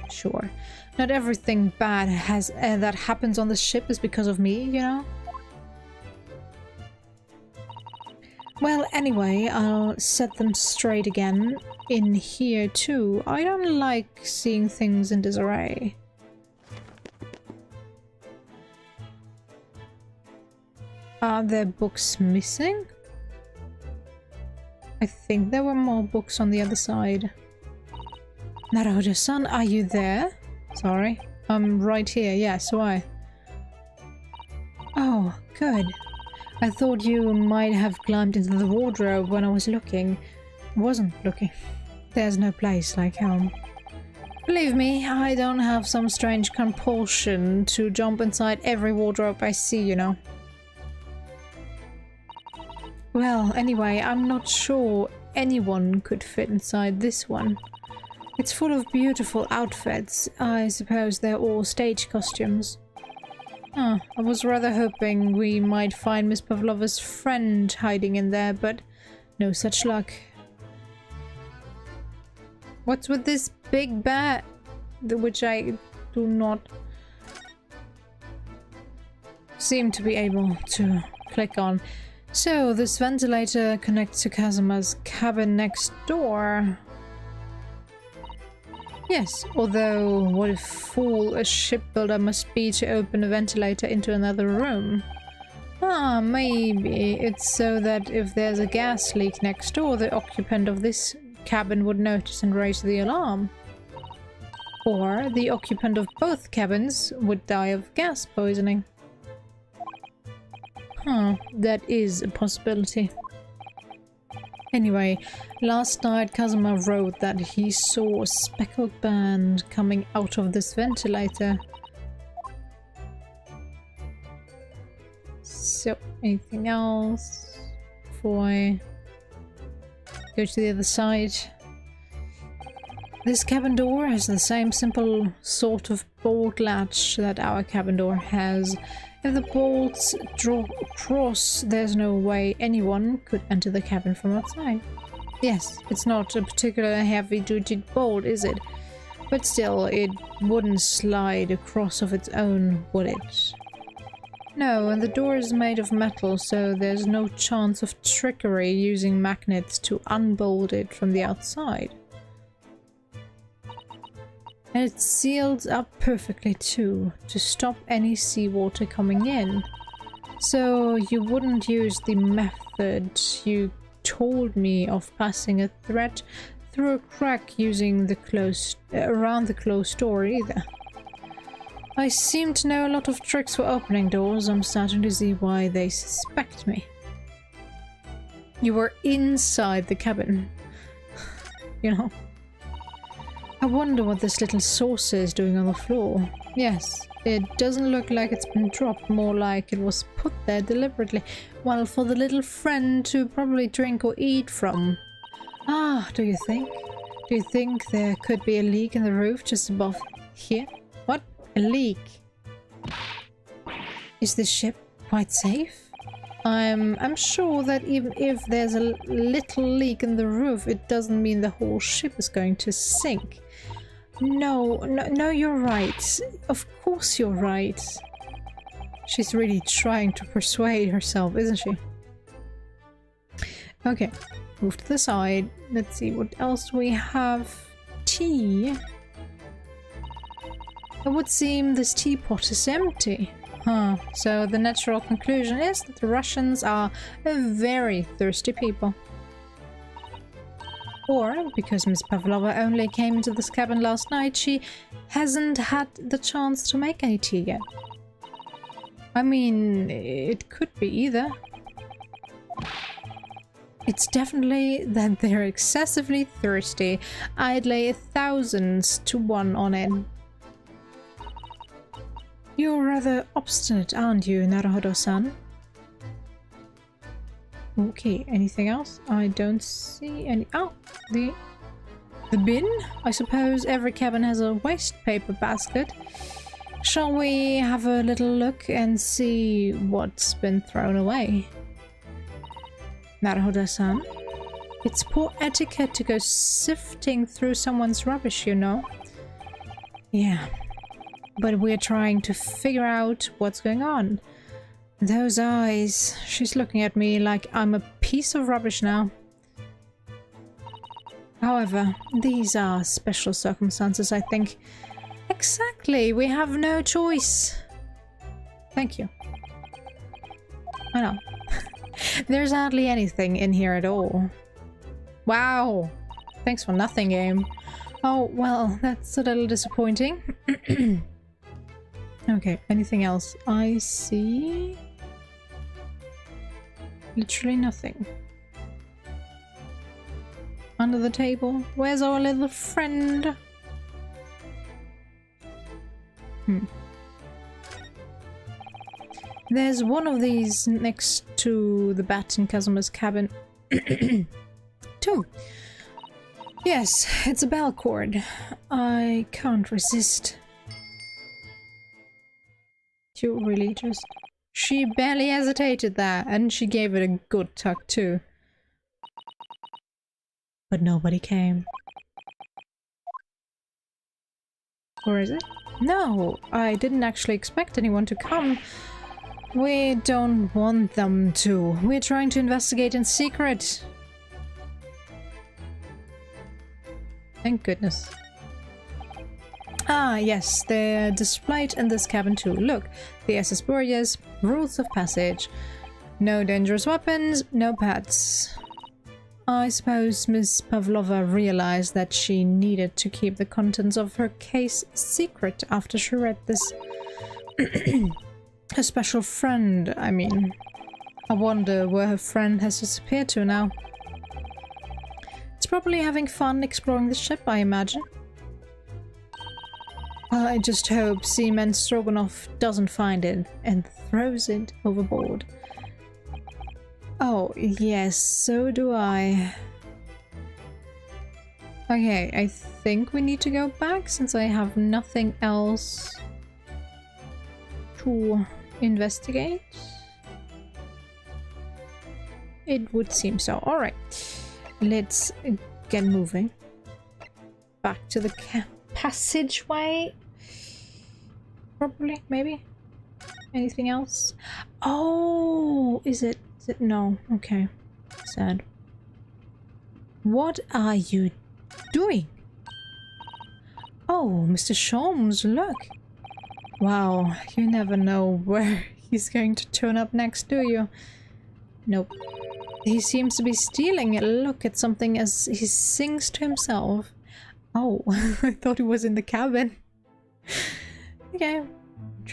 Sure. Not everything bad that happens on the ship is because of me, you know? Well, anyway, I'll set them straight again. In here too. I don't like seeing things in disarray. Are there books missing? I think there were more books on the other side. Naruhodo-san, are you there? Sorry, I'm right here. Yes, why? Oh, good. I thought you might have climbed into the wardrobe when I was looking. Wasn't looking. There's no place like home. Believe me, I don't have some strange compulsion to jump inside every wardrobe I see, you know. Well, anyway, I'm not sure anyone could fit inside this one. It's full of beautiful outfits. I suppose they're all stage costumes. I was rather hoping we might find Miss Pavlova's friend hiding in there, but no such luck. What's with this big bat, which I do not seem to be able to click on? So, this ventilator connects to Kazuma's cabin next door. Yes, although what a fool a shipbuilder must be to open a ventilator into another room. Maybe it's so that if there's a gas leak next door, the occupant of this cabin would notice and raise the alarm. Or the occupant of both cabins would die of gas poisoning. That is a possibility. Anyway, last night Kazuma wrote that he saw a speckled band coming out of this ventilator. So, anything else before I go to the other side? This cabin door has the same simple sort of bolt latch that our cabin door has. If the bolts draw across, there's no way anyone could enter the cabin from outside. Yes, it's not a particularly heavy-duty bolt, is it? But still, it wouldn't slide across of its own, would it? No, and the door is made of metal, so there's no chance of trickery using magnets to unbolt it from the outside. And it's sealed up perfectly too, to stop any seawater coming in. So you wouldn't use the method you told me of passing a thread through a crack using the around the closed door either. I seem to know a lot of tricks for opening doors. I'm starting to see why they suspect me. You were inside the cabin. You know. I wonder what this little saucer is doing on the floor. Yes, it doesn't look like it's been dropped, more like it was put there deliberately. Well, for the little friend to probably drink or eat from. Do you think? Do you think there could be a leak in the roof just above here? What? A leak? Is this ship quite safe? I'm sure that even if there's a little leak in the roof, it doesn't mean the whole ship is going to sink. No, you're right. Of course you're right. She's really trying to persuade herself, isn't she? Okay, move to the side. Let's see what else we have. tea. It would seem this teapot is empty. Huh. So the natural conclusion is that the Russians are a very thirsty people. Or, because Miss Pavlova only came into this cabin last night, she hasn't had the chance to make any tea yet. I mean, it could be either. It's definitely that they're excessively thirsty. I'd lay 1,000 to 1 on it. You're rather obstinate, aren't you, Naruhodo-san? Okay, anything else? I don't see any... Oh, the bin? I suppose every cabin has a waste paper basket. Shall we have a little look and see what's been thrown away? Naruhodo-san, it's poor etiquette to go sifting through someone's rubbish, you know. Yeah, but we're trying to figure out what's going on. Those eyes, she's looking at me like I'm a piece of rubbish now. However, these are special circumstances, I think. Exactly, we have no choice. Thank you. I know. There's hardly anything in here at all. Wow. Thanks for nothing, game. Oh, well, that's a little disappointing. Okay, anything else? I see... literally nothing. Under the table. Where's our little friend? There's one of these next to the bat in Kazuma's cabin. 2. Yes, it's a bell cord. I can't resist. You really just... She barely hesitated there, and she gave it a good tug too. But nobody came. Or is it? No, I didn't actually expect anyone to come. We don't want them to. We're trying to investigate in secret. Thank goodness. Ah, yes, they're displayed in this cabin too. Look, the SS Borgias, rules of passage. No dangerous weapons, no pets. I suppose Miss Pavlova realized that she needed to keep the contents of her case secret after she read this. Her special friend, I mean. I wonder where her friend has disappeared to now. It's probably having fun exploring the ship, I imagine. I just hope Seaman Stroganoff doesn't find it and throws it overboard. Oh, yes, so do I. Okay, I think we need to go back since I have nothing else to investigate. It would seem so. Alright, let's get moving. Back to the passageway. Probably, maybe. Anything else? Oh, is it? No. Okay. Sad. What are you doing? Oh, Mr. Sholmes, look. Wow, you never know where he's going to turn up next, do you? Nope. He seems to be stealing a look at something as he sings to himself. Oh, I thought he was in the cabin. Okay.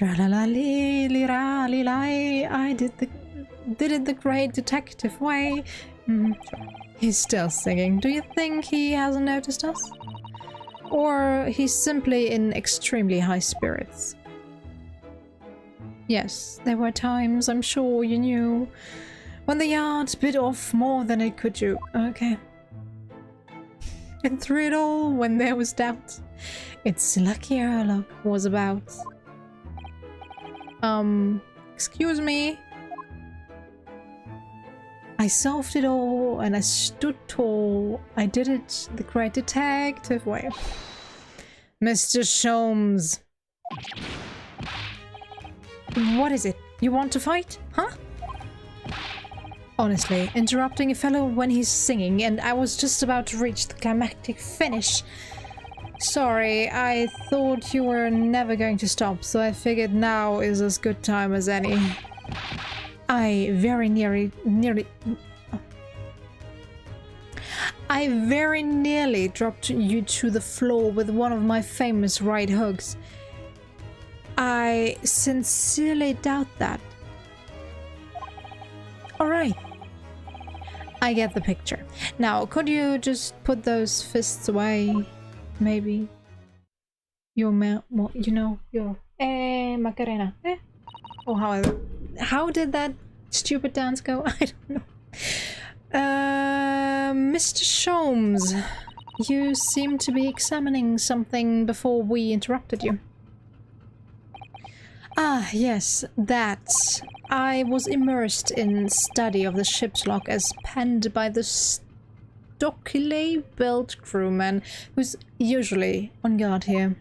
I did it the great detective way. Sure. He's still singing. Do you think he hasn't noticed us? Or he's simply in extremely high spirits? Yes, there were times, I'm sure you knew, when the yard bit off more than it could chew. Okay. And through it all, when there was doubt, it's lucky Herlock was about. Excuse me? I solved it all and I stood tall. I did it the great detective way. Mr. Sholmes. What is it? You want to fight? Huh? Honestly, interrupting a fellow when he's singing and I was just about to reach the climactic finish. Sorry, I thought you were never going to stop, so I figured now is as good time as any. I very nearly dropped you to the floor with one of my famous right hooks. I sincerely doubt that. Alright. I get the picture. Now, could you just put those fists away? Maybe. Your Macarena. Or however. How did that stupid dance go? I don't know. Mr. Sholmes, you seem to be examining something before we interrupted you. Ah, yes, that. I was immersed in study of the ship's log as penned by the stockily built crewman who's usually on guard here.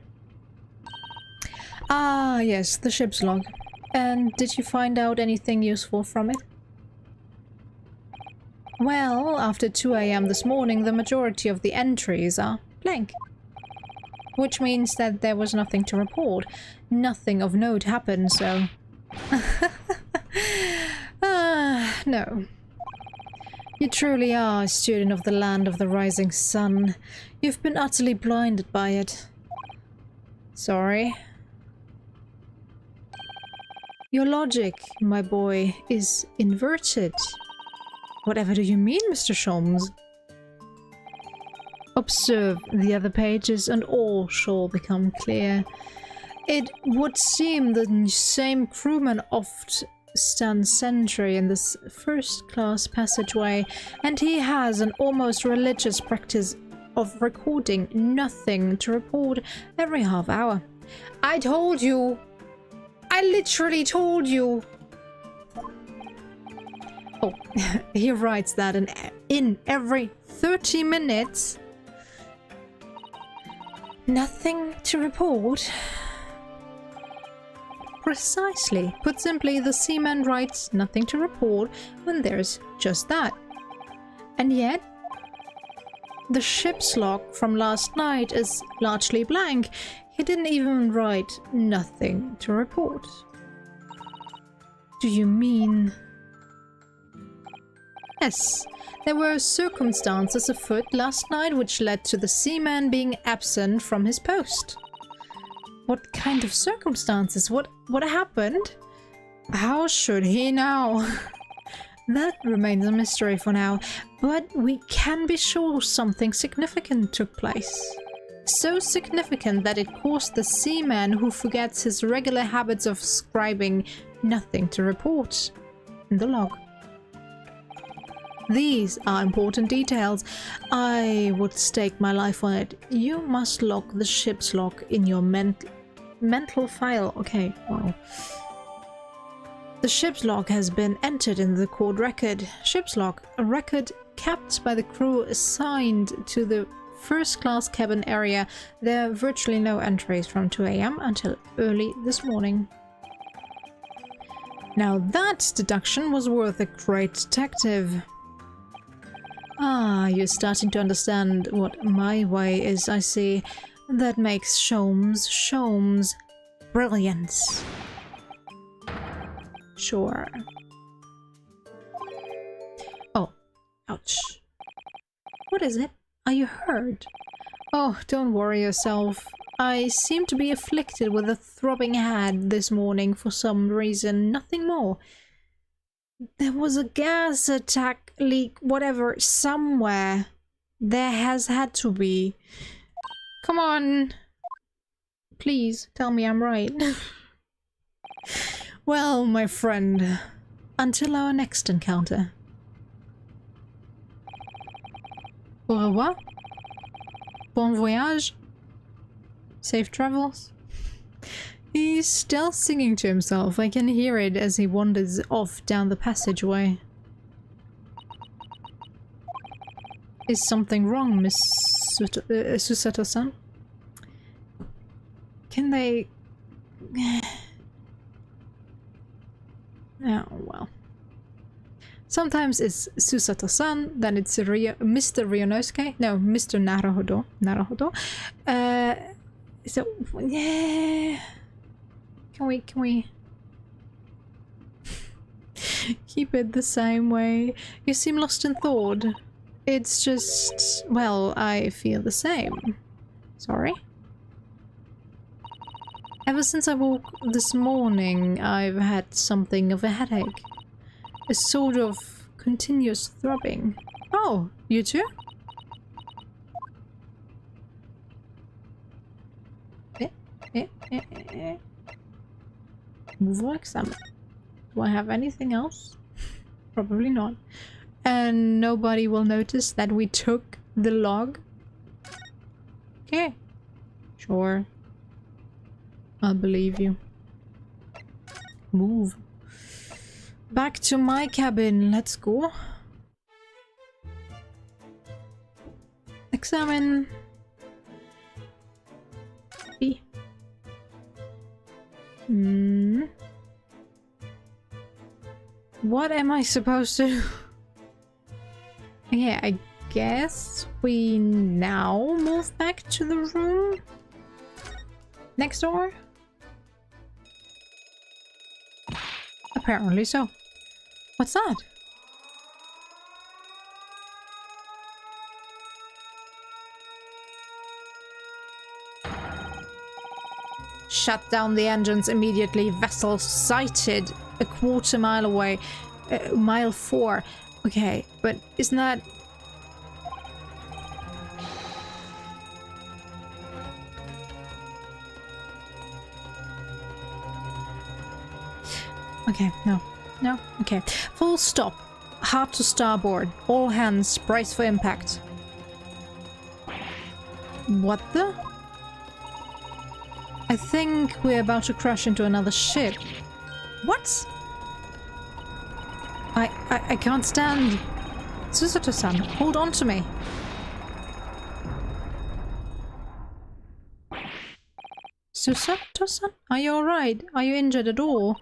Ah, yes, the ship's log. And did you find out anything useful from it? Well, after 2 AM this morning, the majority of the entries are blank. Which means that there was nothing to report. Nothing of note happened, so... no. You truly are a student of the land of the rising sun. You've been utterly blinded by it. Sorry. Your logic, my boy, is inverted. Whatever do you mean, Mr. Sholmes? Observe the other pages and all shall become clear. It would seem the same crewman oft stands sentry in this first-class passageway, and he has an almost religious practice of recording nothing to report every half hour. I told you! I literally told you! Oh, he writes that in every 30 minutes. Nothing to report? Precisely. Put simply, the seaman writes nothing to report when there's just that. And yet, the ship's log from last night is largely blank. He didn't even write nothing to report. Do you mean... Yes, there were circumstances afoot last night which led to the seaman being absent from his post. What kind of circumstances? What happened? How should he know? That remains a mystery for now, but we can be sure something significant took place. So significant that it caused the seaman who forgets his regular habits of scribing nothing to report in the log. These are important details. I would stake my life on it. You must log the ship's log in your mental file. Okay, wow. The ship's log has been entered in the court record. Ship's log, a record kept by the crew assigned to the first-class cabin area. There are virtually no entries from 2 AM until early this morning. Now that deduction was worth a great detective. Ah, you're starting to understand what my way is, I see. That makes Sholmes. Brilliance. Sure. Oh, ouch. What is it? Are you hurt? Oh, don't worry yourself. I seem to be afflicted with a throbbing head this morning for some reason, nothing more. There was a gas attack, leak, whatever, somewhere. There has had to be. Come on. Please, tell me I'm right. Well, my friend, until our next encounter. Au revoir. Bon voyage. Safe travels. He's still singing to himself. I can hear it as he wanders off down the passageway. Is something wrong, Miss Susato-san? Can they... Oh, well. Sometimes it's Susato-san, then it's Mr. Ryonosuke. No, Mr. Naruhodo. Naruhodo. So, yeah. Can we keep it the same way? You seem lost in thought. It's just, well, I feel the same. Sorry? Ever since I woke this morning, I've had something of a headache. A sort of continuous throbbing. Oh, you too? Move or examine. Do I have anything else? Probably not. And nobody will notice that we took the log? Okay. Sure. I'll believe you. Move. Back to my cabin. Let's go. Examine. B. What am I supposed to do? Yeah, I guess we now move back to the room next door? Apparently so. What's that? Shut down the engines immediately. Vessel sighted a quarter mile away. Mile 4. Okay, but isn't that... Okay, no. No? Okay. Full stop. Hard to starboard. All hands, brace for impact. What the? I think we're about to crash into another ship. What? I can't stand. Susato-san, hold on to me. Susato-san? Are you alright? Are you injured at all?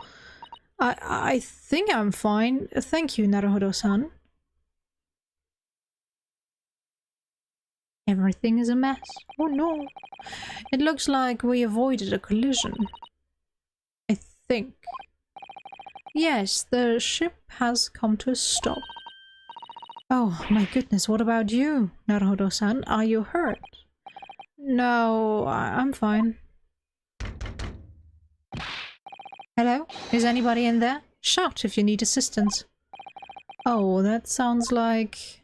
I think I'm fine. Thank you, Naruhodo-san. Everything is a mess. Oh no. It looks like we avoided a collision. I think. Yes, the ship has come to a stop. Oh my goodness, what about you, Naruhodo-san? Are you hurt? No, I'm fine. Hello? Is anybody in there? Shout if you need assistance. Oh, that sounds like...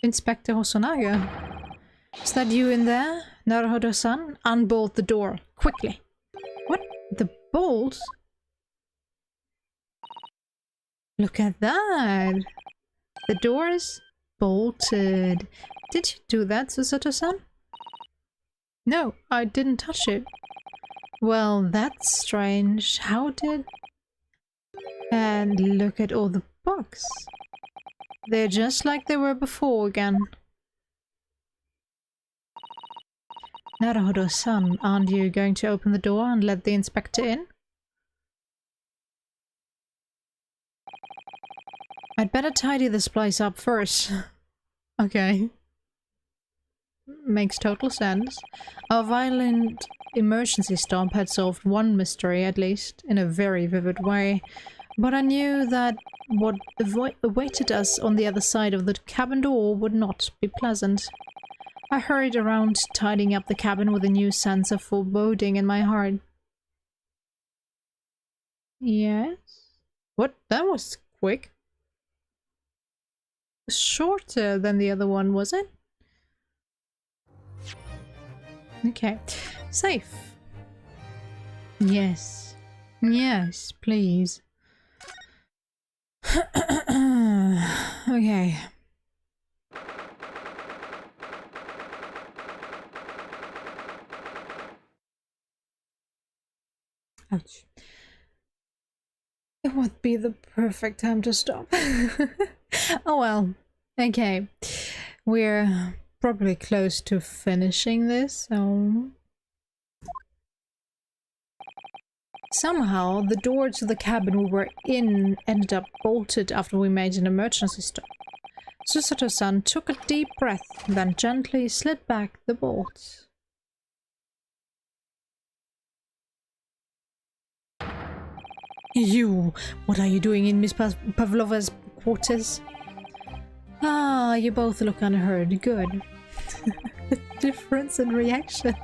Inspector Hosonaga. Is that you in there? Naruhodo-san? Unbolt the door. Quickly. What? The bolts? Look at that! The door is bolted. Did you do that, Susato-san? No, I didn't touch it. Well, that's strange. How did... And look at all the books. They're just like they were before again. Naruhodo-san, aren't you going to open the door and let the inspector in? I'd better tidy this place up first. Okay. Makes total sense. Our violent emergency stop had solved one mystery, at least, in a very vivid way. But I knew that what awaited us on the other side of the cabin door would not be pleasant. I hurried around, tidying up the cabin with a new sense of foreboding in my heart. Yes? What? That was quick. Shorter than the other one, was it? Okay. Safe. Yes. Yes, please. Okay. Ouch. It would be the perfect time to stop. Oh well. Okay. We're probably close to finishing this, so... Somehow, the door to the cabin we were in ended up bolted after we made an emergency stop. Susato-san took a deep breath, then gently slid back the bolts. You! What are you doing in Miss Pavlova's quarters? Ah, you both look unhurt. Good. Difference in reaction.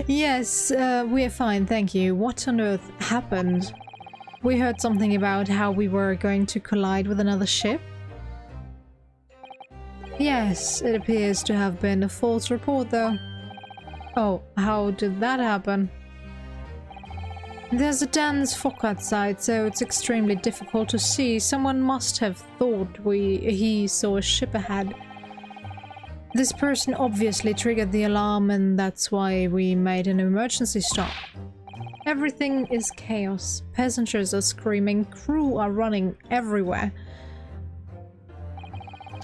Yes, we're fine, thank you. What on earth happened? We heard something about how we were going to collide with another ship. Yes, it appears to have been a false report though. Oh, how did that happen? There's a dense fog outside, so it's extremely difficult to see. Someone must have thought he saw a ship ahead. This person obviously triggered the alarm, and that's why we made an emergency stop. Everything is chaos. Passengers are screaming, crew are running everywhere.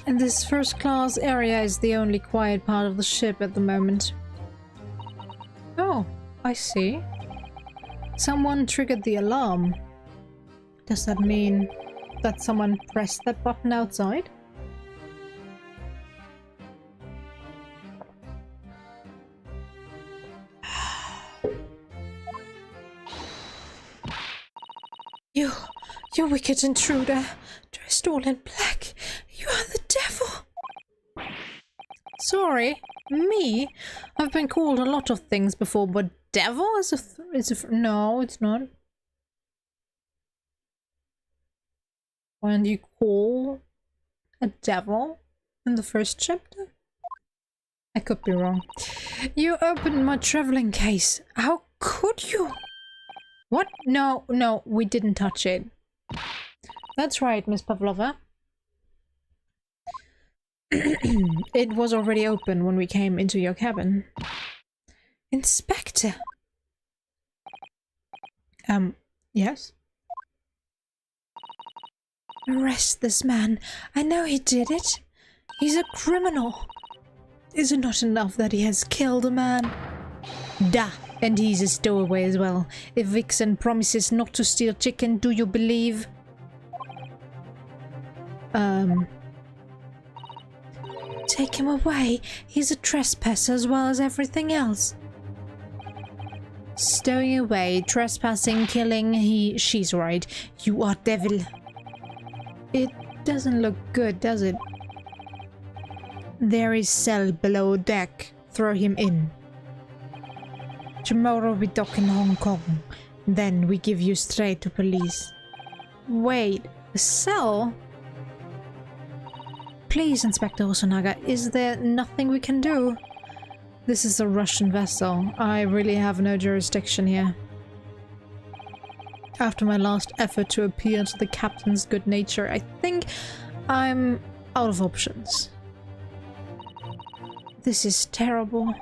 And this first-class area is the only quiet part of the ship at the moment. Oh, I see. Someone triggered the alarm. Does that mean that someone pressed that button outside? You wicked intruder, dressed all in black. You are the devil. Sorry, me? I've been called a lot of things before, but devil is no, it's not. When you call a devil in the first chapter? I could be wrong. You opened my traveling case. How could you? What? No, we didn't touch it. That's right, Miss Pavlova. It was already open when we came into your cabin. Inspector! Yes? Arrest this man. I know he did it. He's a criminal. Is it not enough that he has killed a man? Da! And he's a stowaway as well. If Vixen promises not to steal chicken, do you believe? Take him away. He's a trespasser as well as everything else. Stowing away, trespassing, killing, she's right. You are devil. It doesn't look good, does it? There is cell below deck. Throw him in. Tomorrow we dock in Hong Kong. Then we give you straight to police. Wait, a cell? Please, Inspector Hosonaga, is there nothing we can do? This is a Russian vessel. I really have no jurisdiction here. After my last effort to appeal to the captain's good nature, I think I'm out of options. This is terrible.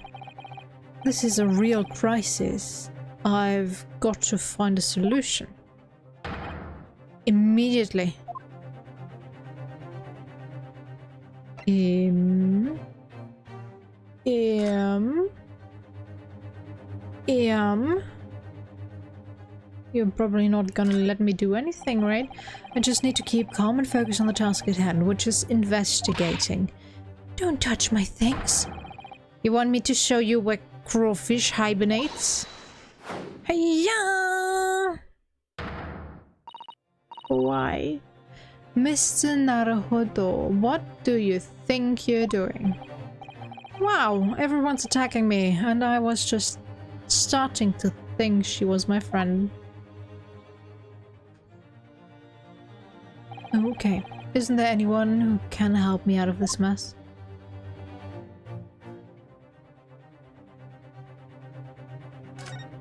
This is a real crisis. I've got to find a solution. Immediately. You're probably not gonna let me do anything, right? I just need to keep calm and focus on the task at hand, which is investigating. Don't touch my things. You want me to show you where crawfish hibernates? Hiya! Why? Mr. Naruhodo, what do you think you're doing? Wow, everyone's attacking me, and I was just starting to think she was my friend. Okay, isn't there anyone who can help me out of this mess?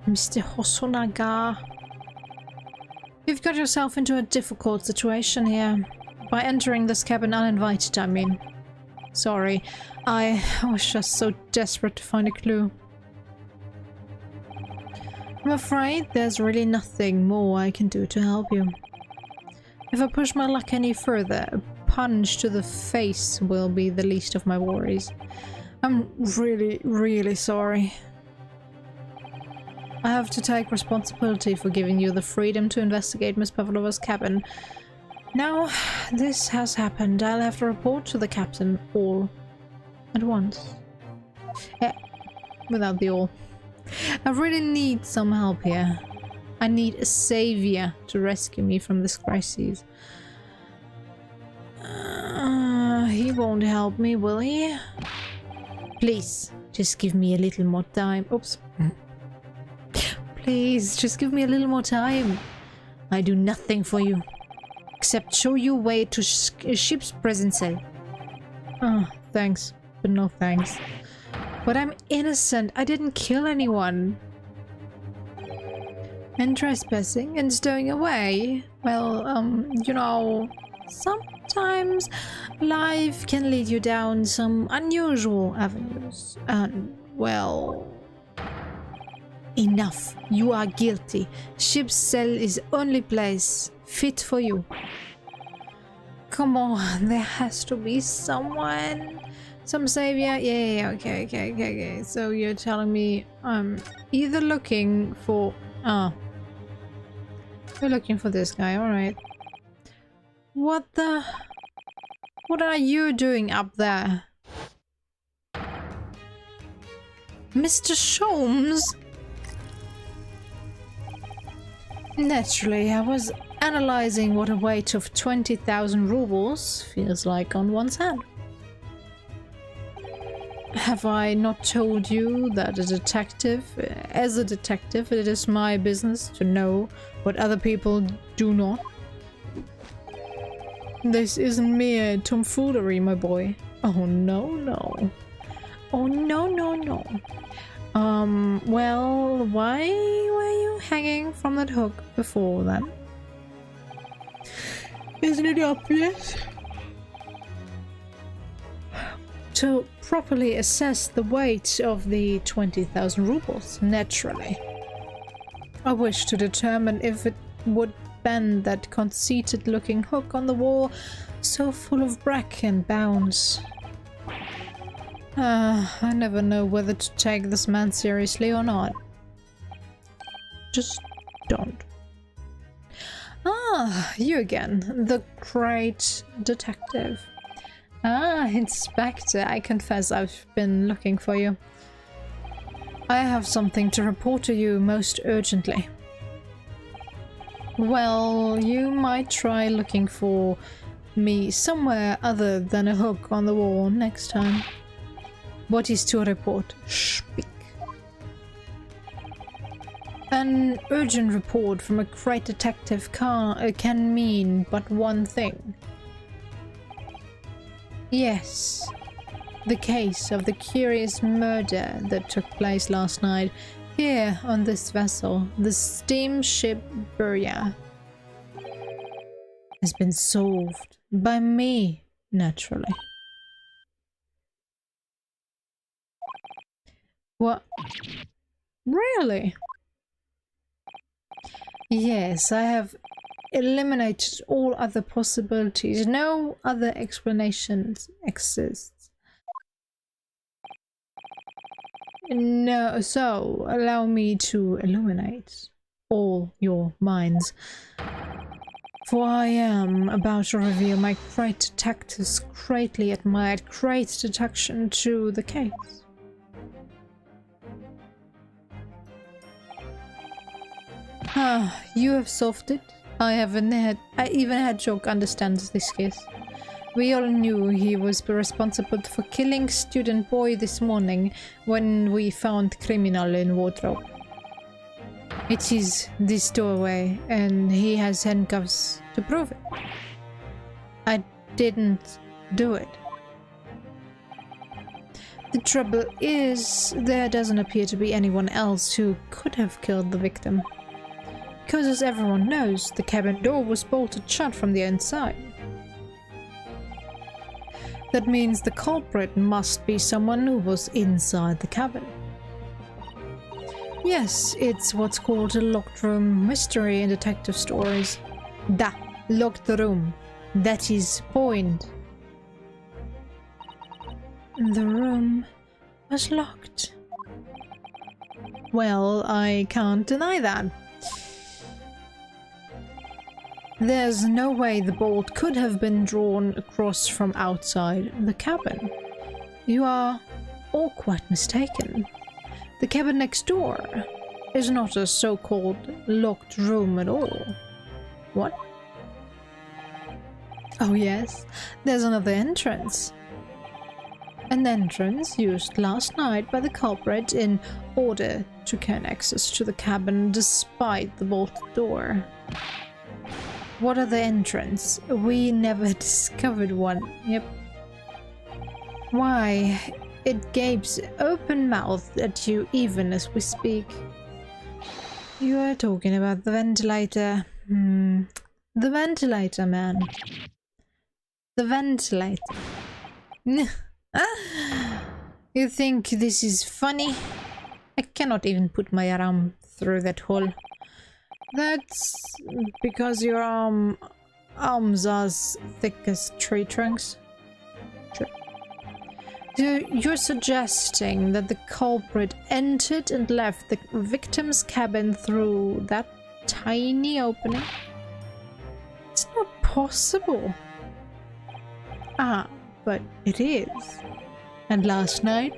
Mr. Hosonaga. You've got yourself into a difficult situation here. By entering this cabin uninvited, I mean. Sorry, I was just so desperate to find a clue. I'm afraid there's really nothing more I can do to help you. If I push my luck any further, a punch to the face will be the least of my worries. I'm really, really sorry. I have to take responsibility for giving you the freedom to investigate Miss Pavlova's cabin. Now this has happened, I'll have to report to the captain all at once. Without the all. I really need some help here. I need a savior to rescue me from this crisis. He won't help me, will he? Please, just give me a little more time. Oops. Please, just give me a little more time. I do nothing for you, except show you way to ship's present cell. Oh, thanks, but no thanks. But I'm innocent. I didn't kill anyone. And trespassing and stowing away. Well, you know, sometimes life can lead you down some unusual avenues. And, well, enough. You are guilty. Ship's cell is the only place fit for you. Come on, there has to be someone. Some savior? Yeah, okay. So you're telling me I'm either looking for... You're looking for this guy, alright. What the... What are you doing up there? Mr. Sholmes? Naturally, I was analyzing what a weight of 20,000 rubles feels like on one's hand. Have I not told you that as a detective, it is my business to know what other people do not? This isn't mere tomfoolery, my boy. Oh, no. Oh, no. Well, why were you hanging from that hook before then? Isn't it obvious? To properly assess the weight of the 20,000 rubles, naturally. I wish to determine if it would bend that conceited-looking hook on the wall, so full of brack and bounds. I never know whether to take this man seriously or not. Just don't. Ah, you again, the great detective. Ah, Inspector, I confess I've been looking for you. I have something to report to you most urgently. Well, you might try looking for me somewhere other than a hook on the wall next time. What is to report? Speak. An urgent report from a great detective can mean but one thing. Yes, the case of the curious murder that took place last night here on this vessel, the steamship Burya, has been solved by me, naturally. What? Really? Yes, I have eliminated all other possibilities. No other explanations exist. No, so allow me to illuminate all your minds. For I am about to reveal my great detective's greatly admired great deduction to the case. Ah, you have solved it. I even had Joke understands this case. We all knew he was responsible for killing student boy this morning when we found criminal in wardrobe. It is this doorway, and he has handcuffs to prove it. I didn't do it. The trouble is, there doesn't appear to be anyone else who could have killed the victim. Because as everyone knows, the cabin door was bolted shut from the inside. That means the culprit must be someone who was inside the cabin. Yes, it's what's called a locked room mystery in detective stories. Da, locked room. That is point. The room was locked. Well, I can't deny that. There's no way the bolt could have been drawn across from outside the cabin. You are all quite mistaken. The cabin next door is not a so-called locked room at all. What? Oh yes, there's another entrance. An entrance used last night by the culprit in order to gain access to the cabin despite the bolted door. What other entrance? We never discovered one. Yep. Why, it gapes open-mouthed at you even as we speak. You are talking about the ventilator. The ventilator, man. The ventilator. You think this is funny? I cannot even put my arm through that hole. That's because your arms are as thick as tree trunks. You're suggesting that the culprit entered and left the victim's cabin through that tiny opening? It's not possible. Ah, but it is. And last night,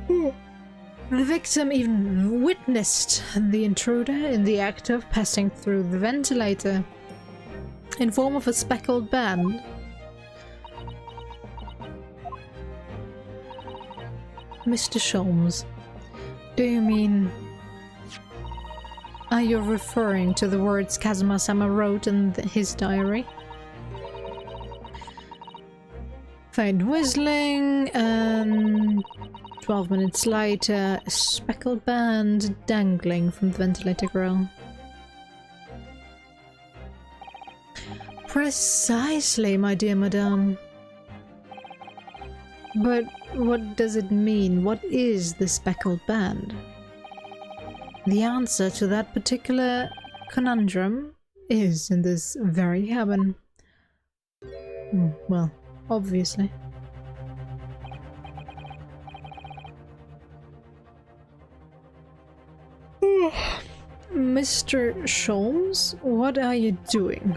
the victim even witnessed the intruder in the act of passing through the ventilator in form of a speckled band. Mr. Sholmes, do you mean... Are you referring to the words Kazuma-sama wrote in his diary? Faint whistling, and 12 minutes later, a speckled band dangling from the ventilator grill. Precisely, my dear madame. But what does it mean? What is the speckled band? The answer to that particular conundrum is in this very cabin. Well, obviously. Mr. Sholmes, what are you doing?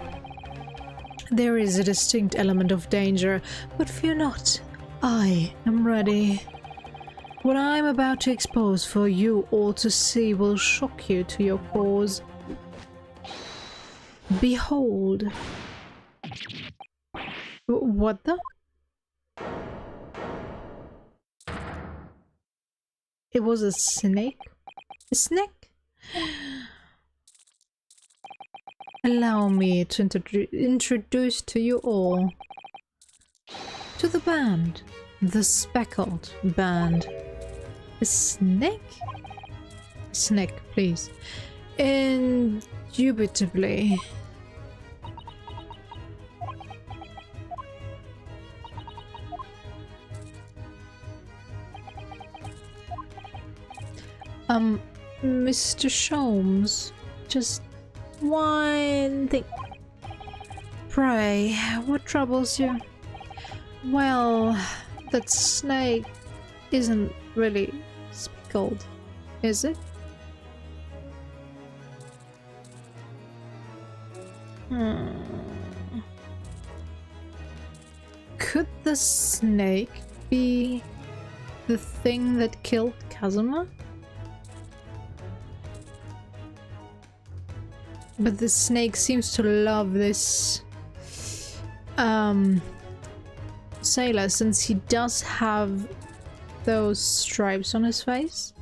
There is a distinct element of danger, but fear not. I am ready. What I'm about to expose for you all to see will shock you to your cause. Behold. What the? It was a snake? A snake? Allow me to introduce to you all to the band. The speckled band. A snake? Snake, please. Indubitably. Mr. Sholmes, just one thing. Pray, what troubles you? Well, that snake isn't really speckled, is it? Could the snake be the thing that killed Kazuma? But the snake seems to love this sailor, since he does have those stripes on his face.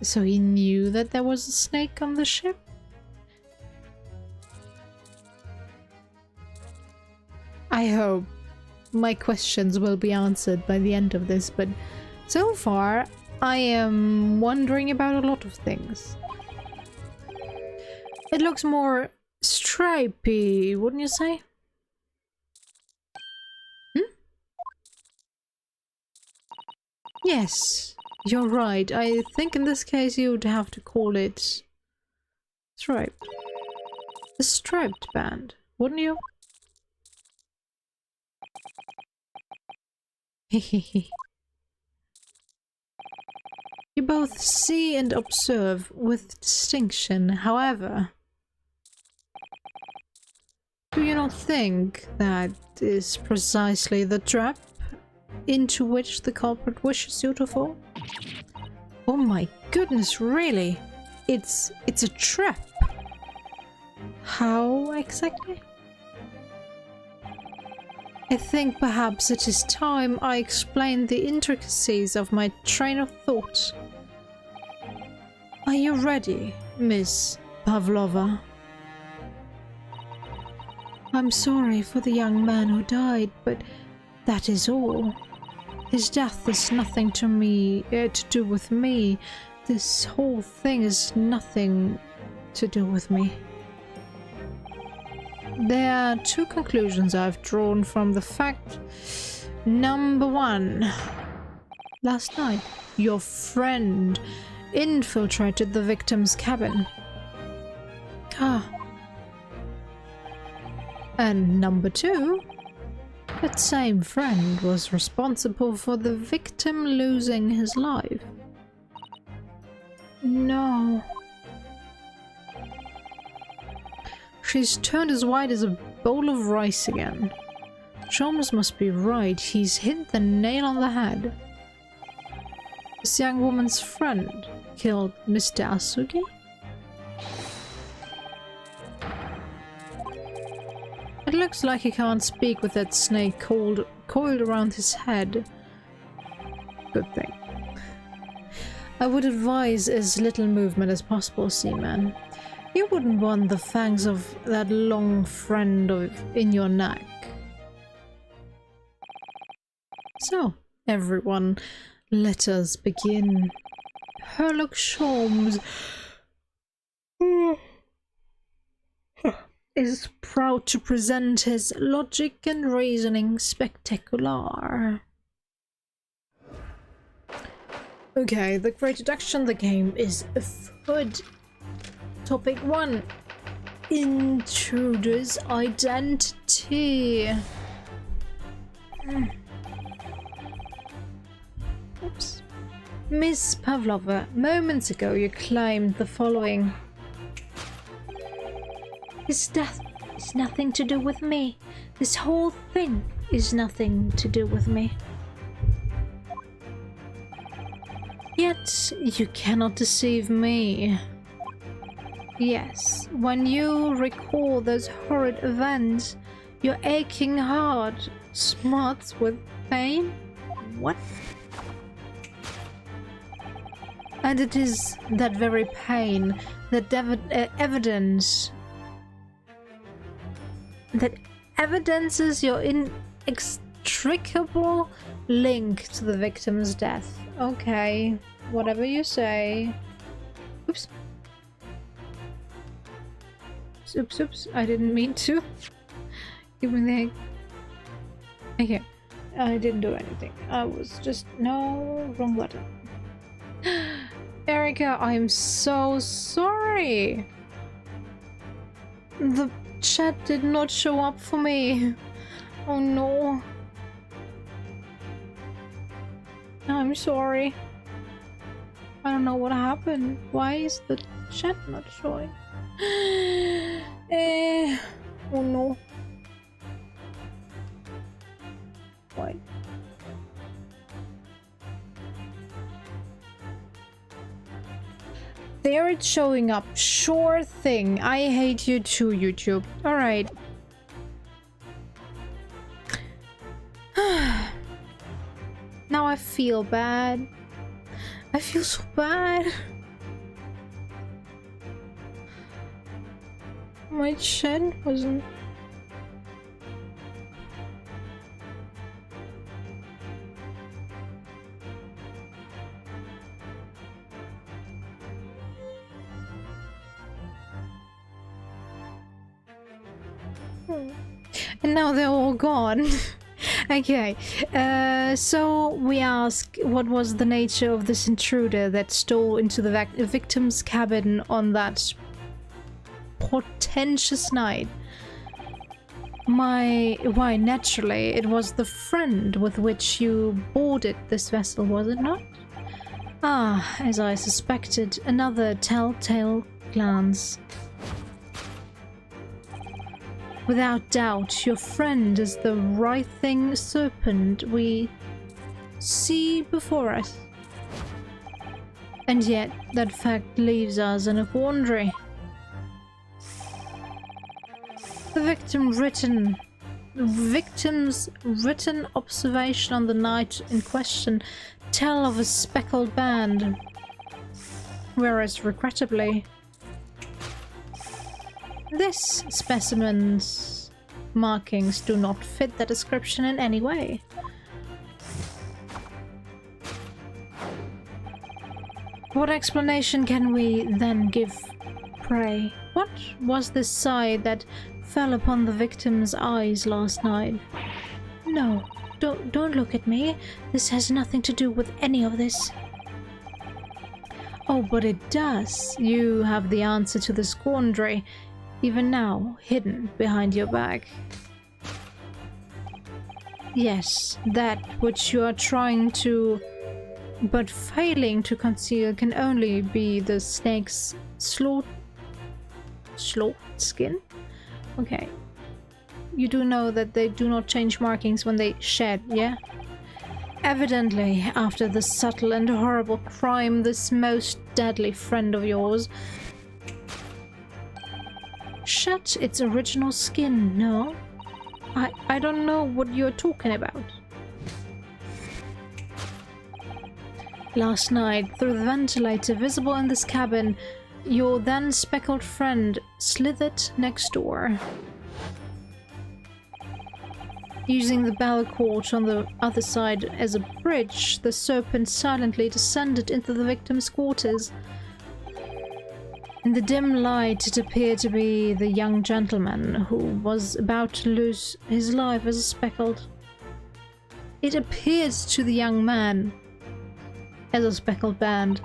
So he knew that there was a snake on the ship? I hope my questions will be answered by the end of this, but so far I am wondering about a lot of things. It looks more stripy, wouldn't you say? Yes, you're right. I think in this case you would have to call it striped. A striped band, wouldn't you? Hehehe. You both see and observe with distinction. However, do you not think that is precisely the trap into which the culprit wishes you to fall? Oh my goodness, really? It's a trap. How exactly? I think perhaps it is time I explain the intricacies of my train of thought. Are you ready, Miss Pavlova? I'm sorry for the young man who died, but that is all. His death is nothing to me, to do with me. This whole thing is nothing to do with me. There are two conclusions I've drawn from the fact. Number one, last night, your friend infiltrated the victim's cabin. Ah. And number two, that same friend was responsible for the victim losing his life. No. She's turned as white as a bowl of rice again. Sholmes must be right. He's hit the nail on the head. This young woman's friend killed Mr. Asugi? It looks like he can't speak with that snake coiled around his head. Good thing. I would advise as little movement as possible, Seaman. You wouldn't want the fangs of that long friend in your neck. So, everyone, let us begin. Herlock Sholmes is proud to present his logic and reasoning spectacular. Okay, the great deduction, the game is afoot. Topic 1. Intruder's identity. Oops. Miss Pavlova, moments ago you claimed the following. His death is nothing to do with me. This whole thing is nothing to do with me. Yet you cannot deceive me. Yes, when you recall those horrid events, your aching heart smarts with pain? What? And it is that very pain, that evidence that evidences your inextricable link to the victim's death. Okay, whatever you say. Oops. Oops, oops, I didn't mean to. Give me the... Okay, I didn't do anything. I was just... No, wrong button. Erica, I'm so sorry. The chat did not show up for me. Oh no. I'm sorry. I don't know what happened. Why is the chat not showing? Oh no. Why? There it's showing up. Sure thing. I hate you too, YouTube. Alright. Now I feel bad. I feel so bad. My chin wasn't... And now they're all gone. Okay, so we ask, what was the nature of this intruder that stole into the victim's cabin on that portentous night? Why, naturally, it was the friend with which you boarded this vessel, was it not? Ah, as I suspected, another telltale glance. Without doubt, your friend is the writhing serpent we see before us. And yet, that fact leaves us in a quandary. The victim's written observation on the night in question tell of a speckled band, whereas regrettably, this specimen's markings do not fit the description in any way. What explanation can we then give, pray? What was this sight that fell upon the victim's eyes last night? No, don't look at me. This has nothing to do with any of this. Oh, but it does. You have the answer to this quandary, even now, hidden behind your back. Yes, that which you are trying to, but failing to conceal, can only be the snake's sloth skin? Okay. You do know that they do not change markings when they shed, yeah? Evidently, after the subtle and horrible crime, this most deadly friend of yours shed its original skin, no? I don't know what you're talking about. Last night, through the ventilator visible in this cabin, your then speckled friend slithered next door. Using the bell cord on the other side as a bridge, the serpent silently descended into the victim's quarters. In the dim light, it appeared to be the young gentleman who was about to lose his life as a speckled. It appeared to the young man as a speckled band.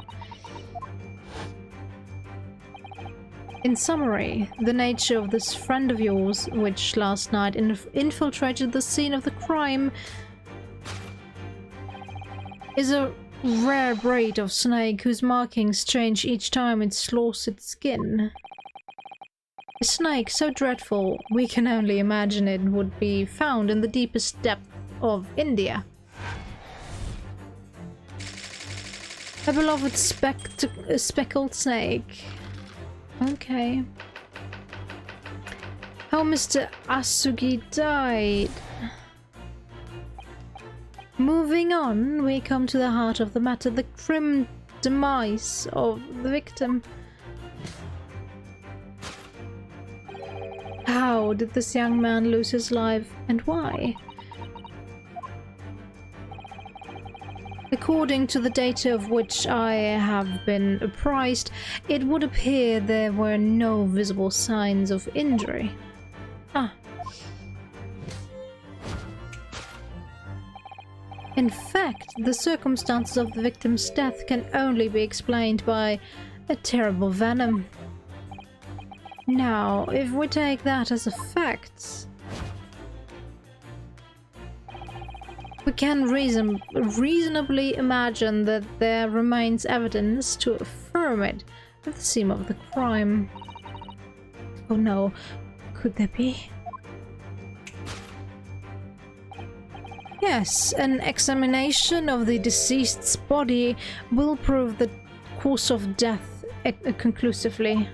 In summary, the nature of this friend of yours, which last night infiltrated the scene of the crime, is a rare breed of snake whose markings change each time it sloughs its skin. A snake so dreadful, we can only imagine it would be found in the deepest depth of India. A beloved speckled snake. Okay. How Mr. Asugi died. Moving on, we come to the heart of the matter, the grim demise of the victim. How did this young man lose his life, and why? According to the data of which I have been apprised, it would appear there were no visible signs of injury. In fact, the circumstances of the victim's death can only be explained by a terrible venom. Now, if we take that as a fact, we can reasonably imagine that there remains evidence to affirm it at the scene of the crime. Oh no, could there be? Yes, an examination of the deceased's body will prove the cause of death conclusively.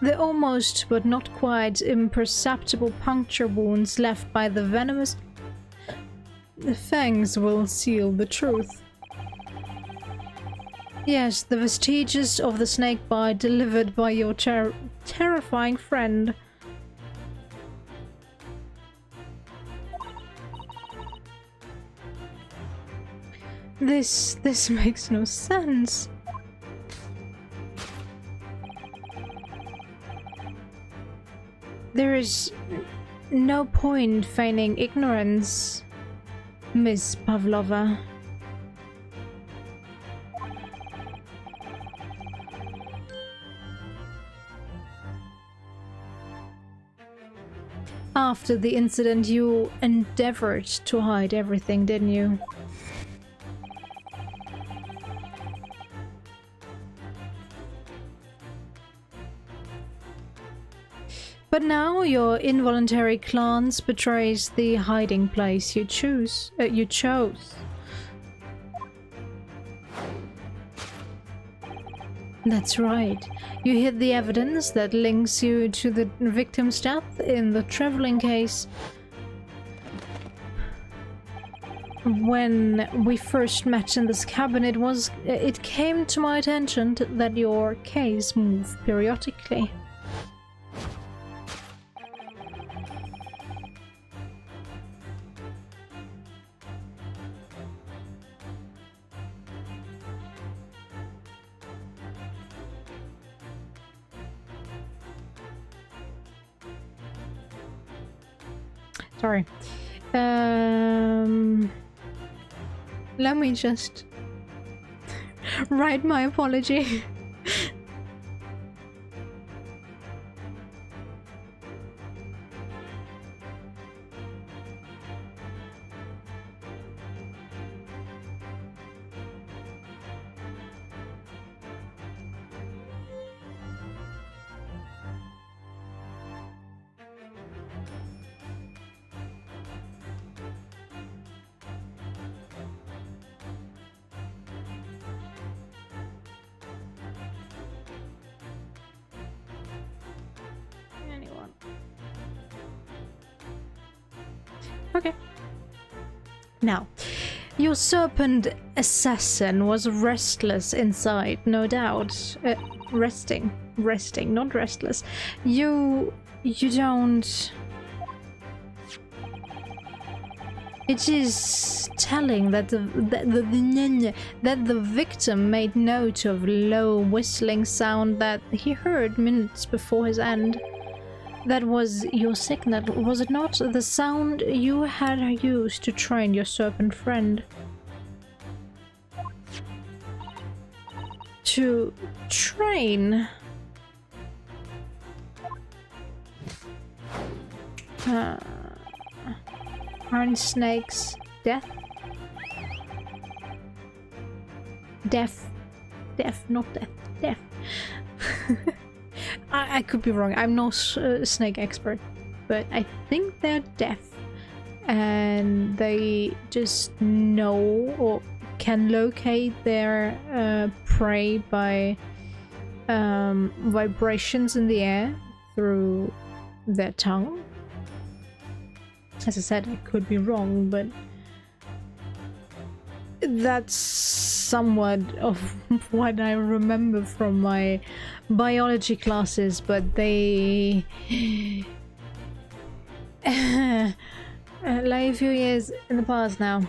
The almost but not quite imperceptible puncture wounds left by the venomous fangs will seal the truth. Yes, the vestiges of the snake bite delivered by your terrifying friend. This makes no sense. There is no point feigning ignorance, Miss Pavlova. After the incident, you endeavored to hide everything, didn't you? But now your involuntary glance betrays the hiding place you chose. That's right. You hid the evidence that links you to the victim's death in the traveling case. When we first met in this cabin, it came to my attention that your case moved periodically. Sorry. Let me just write my apology. Okay. Now, your serpent assassin was restless inside, no doubt. Resting, not restless. You don't... It is telling that the victim made note of low whistling sound that he heard minutes before his end. That was your signal, was it not? The sound you had used to train your serpent friend. To train? Aren't snakes deaf? Deaf, not deaf, deaf. I could be wrong, I'm not a snake expert, but I think they're deaf and they just know or can locate their prey by vibrations in the air through their tongue. As I said, I could be wrong, but that's somewhat of what I remember from my biology classes, but they like a few years in the past now.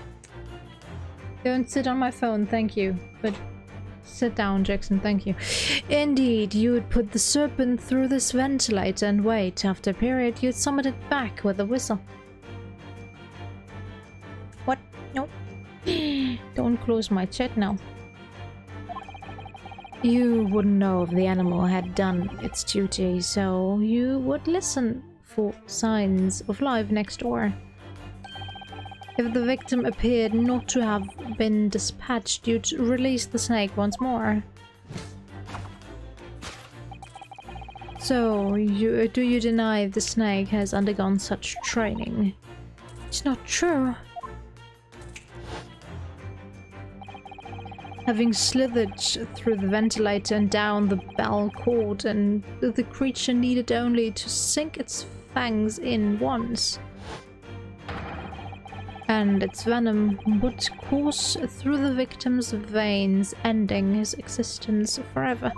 Don't sit on my phone, thank you. But sit down, Jackson, thank you. Indeed, you would put the serpent through this ventilator and wait. After a period, you'd summon it back with a whistle. What? No. Don't close my chat now. You wouldn't know if the animal had done its duty, so you would listen for signs of life next door. If the victim appeared not to have been dispatched, you'd release the snake once more. So, do you deny the snake has undergone such training? It's not true. Having slithered through the ventilator and down the bell cord, and the creature needed only to sink its fangs in once. And its venom would course through the victim's veins, ending his existence forever.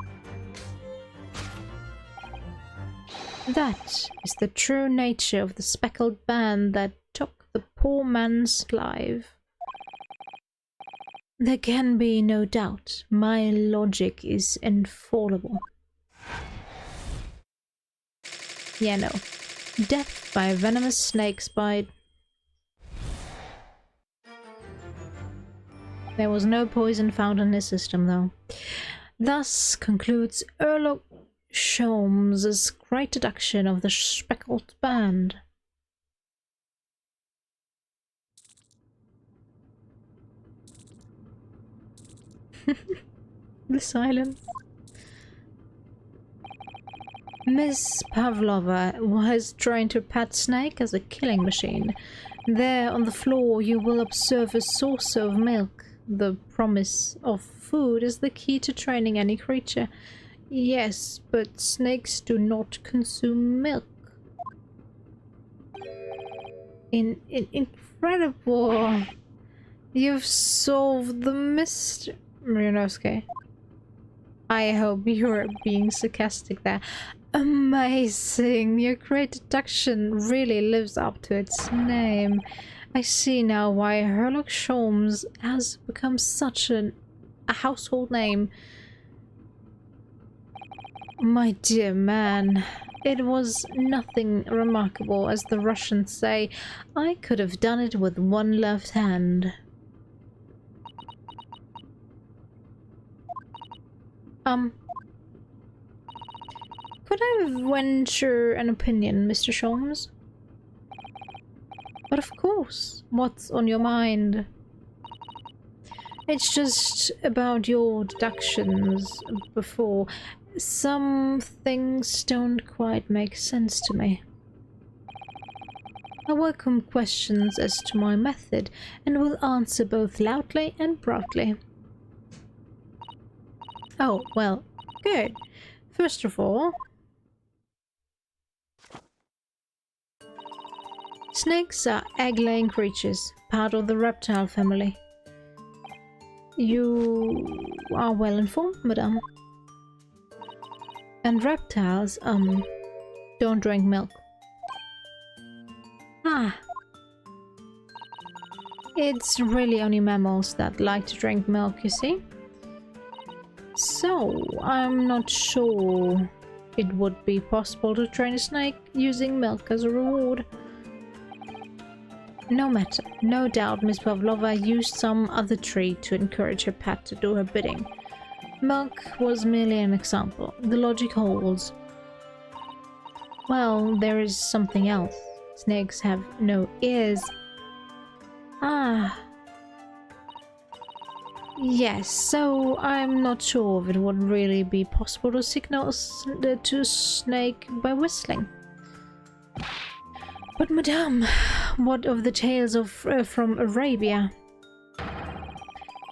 That is the true nature of the speckled band that took the poor man's life. There can be no doubt. My logic is infallible. Yeah, no. Death by a venomous snake's bite. There was no poison found in his system, though. Thus concludes Herlock Sholmes' great deduction of the speckled band. The silence. Miss Pavlova was trying to pet Snake as a killing machine. There on the floor you will observe a saucer of milk. The promise of food is the key to training any creature. Yes, but snakes do not consume milk. Incredible! You've solved the mystery, Marinovsky. I hope you're being sarcastic there. Amazing! Your great deduction really lives up to its name. I see now why Herlock Sholmes has become such a household name. My dear man, it was nothing remarkable, as the Russians say. I could have done it with one left hand. Could I venture an opinion, Mr. Sholmes? But of course, what's on your mind? It's just about your deductions before. Some things don't quite make sense to me. I welcome questions as to my method, and will answer both loudly and proudly. Oh, well, good. First of all, snakes are egg-laying creatures, part of the reptile family. You are well informed, madame. And reptiles, don't drink milk. Ah. It's really only mammals that like to drink milk, you see? So, I'm not sure it would be possible to train a snake using milk as a reward. No matter. No doubt Miss Pavlova used some other treat to encourage her pet to do her bidding. Milk was merely an example. The logic holds. Well, there is something else. Snakes have no ears. Ah. Yes, so I'm not sure if it would really be possible to signal to snake by whistling. But madame, what of the tales of from Arabia?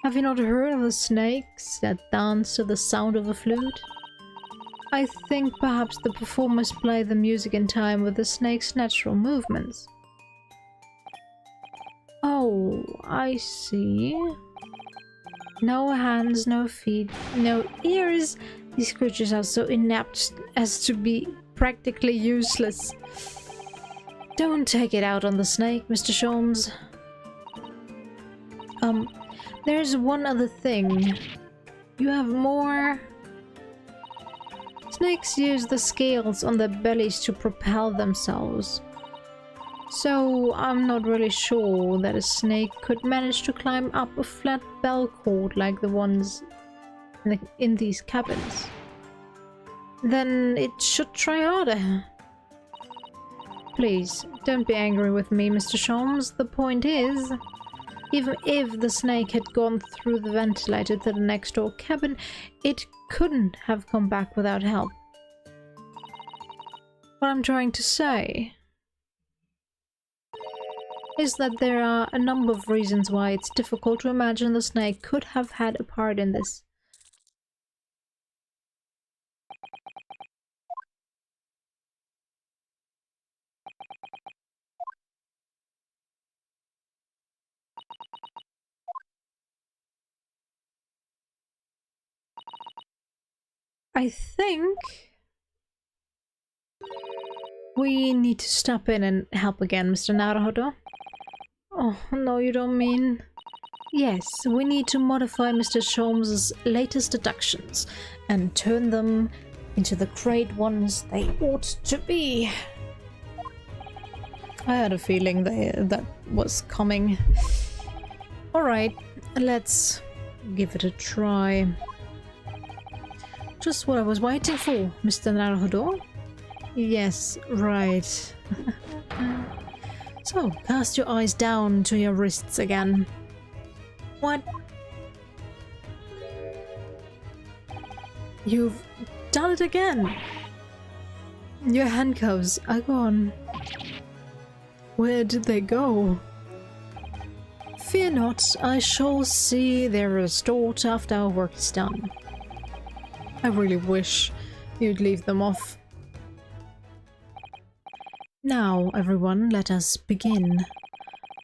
Have you not heard of the snakes that dance to the sound of a flute? I think perhaps the performers play the music in time with the snake's natural movements. Oh, I see. No hands, no feet, no ears. These creatures are so inept as to be practically useless. Don't take it out on the snake, Mr. Sholmes. There's one other thing. You have more... Snakes use the scales on their bellies to propel themselves. So I'm not really sure that a snake could manage to climb up a flat bell cord like the ones in these cabins. Then it should try harder. Please, don't be angry with me, Mr. Sholmes. The point is, even if the snake had gone through the ventilator to the next door cabin, it couldn't have come back without help. What I'm trying to say is that there are a number of reasons why it's difficult to imagine the snake could have had a part in this. I think we need to step in and help again, Mr. Naruhodo. Oh, no, you don't mean... Yes, we need to modify Mr. Sholmes' latest deductions and turn them into the great ones they ought to be. I had a feeling that was coming. Alright, let's give it a try. Just what I was waiting for, Mr. Naruhodo. Yes, right. So, cast your eyes down to your wrists again. What? You've done it again! Your handcuffs are gone. Where did they go? Fear not, I shall see they're restored after our work is done. I really wish you'd leave them off. Now, everyone, let us begin.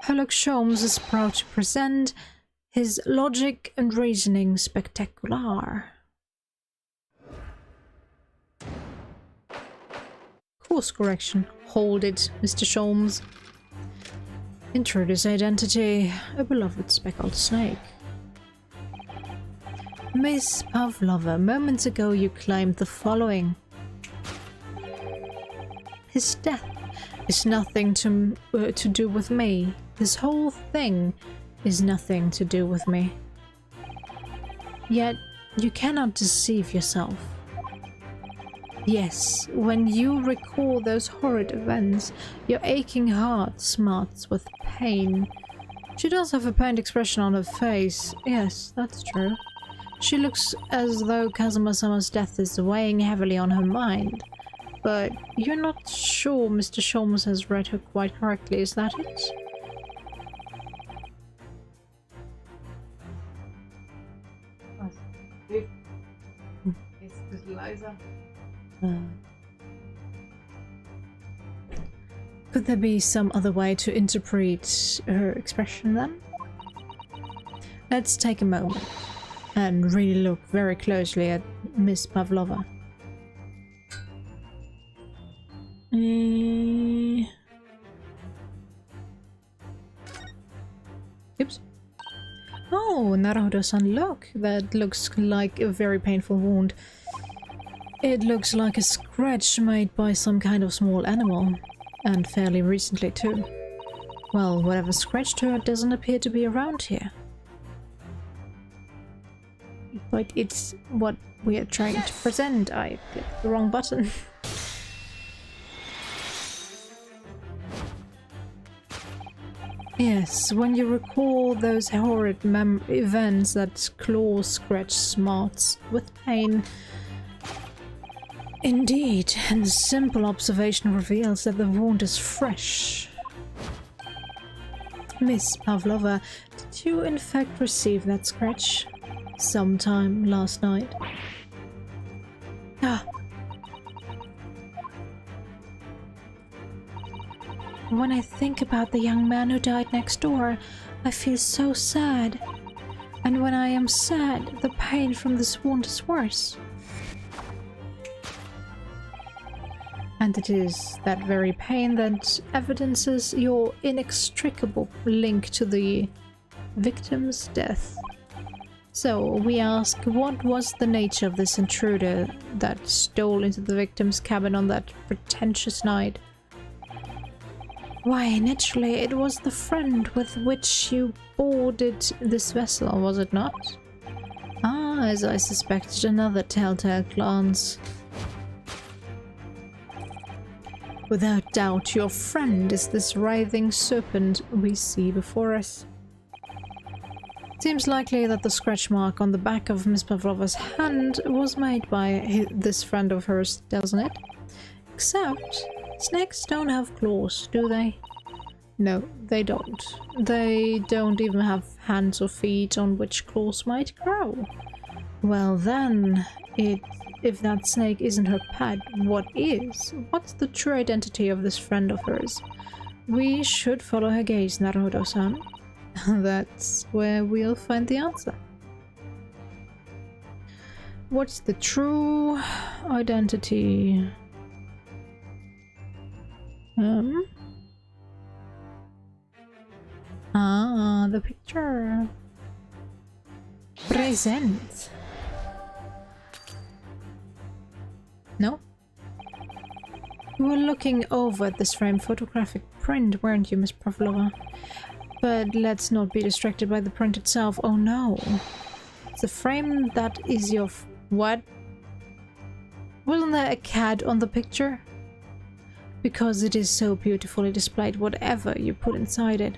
Herlock Sholmes is proud to present his logic and reasoning spectacular. Course correction. Hold it, Mr. Sholmes. Intruder's identity, a beloved speckled snake. Miss Plavlova, moments ago you claimed the following. His death is nothing to do with me. This whole thing is nothing to do with me. Yet you cannot deceive yourself. Yes, when you recall those horrid events, your aching heart smarts with pain. She does have a pained expression on her face. Yes, that's true. She looks as though Kazuma-sama's death is weighing heavily on her mind. But you're not sure Mr. Sholmes has read her quite correctly, is that it? Could there be some other way to interpret her expression then? Let's take a moment and really look very closely at Miss Plavlova. Oops. Oh, Naruto-san, look! That looks like a very painful wound. It looks like a scratch made by some kind of small animal. And fairly recently too. Well, whatever scratched her doesn't appear to be around here. But it's what we are trying to present. I clicked the wrong button. Yes, when you recall those horrid events that claw scratch smarts with pain. Indeed, and the simple observation reveals that the wound is fresh. Miss Plavlova, did you in fact receive that scratch sometime last night? Ah. When I think about the young man who died next door, I feel so sad. And when I am sad, the pain from this wound is worse. And it is that very pain that evidences your inextricable link to the victim's death. So we ask, what was the nature of this intruder that stole into the victim's cabin on that pretentious night? Why, naturally, it was the friend with which you boarded this vessel, was it not? Ah, as I suspected, another telltale glance. Without doubt, your friend is this writhing serpent we see before us. Seems likely that the scratch mark on the back of Miss Pavlova's hand was made by this friend of hers, doesn't it? Except, snakes don't have claws, do they? No, they don't. They don't even have hands or feet on which claws might grow. Well then, if that snake isn't her pet, what is? What's the true identity of this friend of hers? We should follow her gaze, Naruto-san. That's where we'll find the answer. What's the true identity? Ah, the picture. Present. No? You were looking over at this framed photographic print, weren't you, Miss Pavlova? But let's not be distracted by the print itself. Oh no. The frame that is your... what? Wasn't there a cat on the picture? Because it is so beautifully displayed, whatever you put inside it.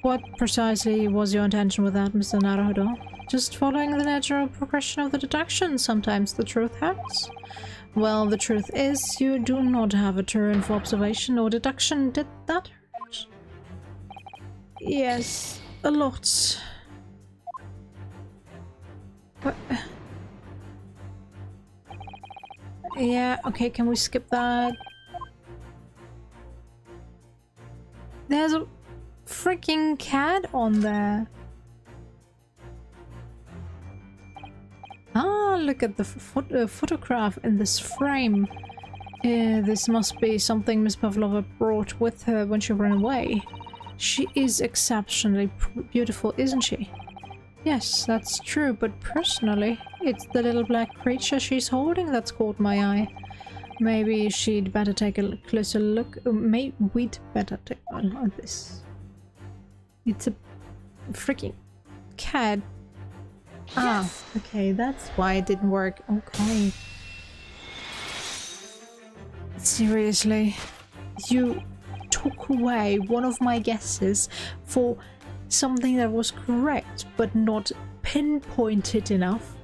What precisely was your intention with that, Mr. Naruto? Just following the natural progression of the deduction. Sometimes the truth hurts. Well, the truth is, you do not have a turn for observation or deduction. Did that hurt? Yes, a lot. What? Yeah, okay, can we skip that? There's a freaking cat on there. Ah, look at the photograph in this frame. This must be something Miss Pavlova brought with her when she ran away. She is exceptionally beautiful, isn't she? Yes, that's true, but personally, it's the little black creature she's holding that's caught my eye. Maybe she'd better take a closer look. Maybe we'd better take a look at this. It's a freaking cat. Ah, okay, that's why it didn't work. Okay. Seriously, you took away one of my guesses for something that was correct, but not pinpointed enough.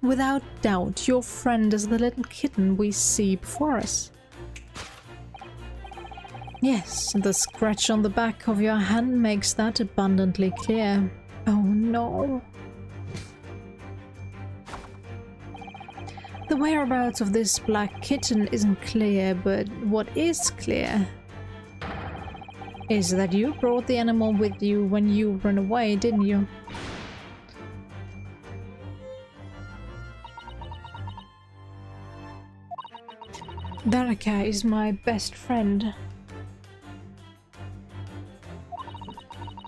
Without doubt, your friend is the little kitten we see before us. Yes, the scratch on the back of your hand makes that abundantly clear. Oh no. The whereabouts of this black kitten isn't clear, but what is clear is that you brought the animal with you when you ran away, didn't you? Daraka is my best friend.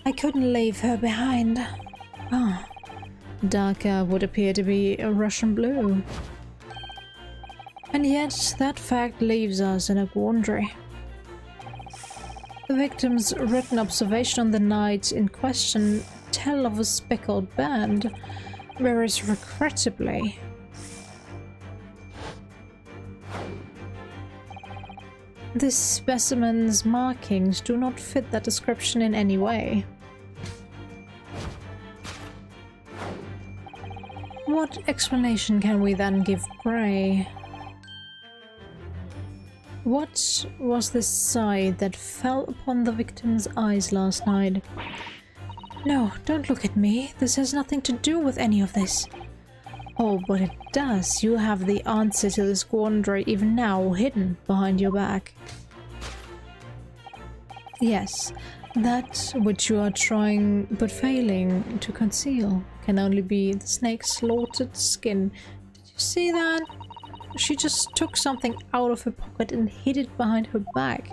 I couldn't leave her behind. Ah, Daraka would appear to be a Russian blue. And yet, that fact leaves us in a quandary. The victim's written observation on the night in question tell of a speckled band, whereas regrettably, this specimen's markings do not fit that description in any way. What explanation can we then give Prey? What was this sight that fell upon the victim's eyes last night? No, don't look at me. This has nothing to do with any of this. Oh, but it does. You have the answer to this quandary even now, hidden behind your back. Yes, that which you are trying but failing to conceal can only be the snake's slaughtered skin. Did you see that? She just took something out of her pocket and hid it behind her back.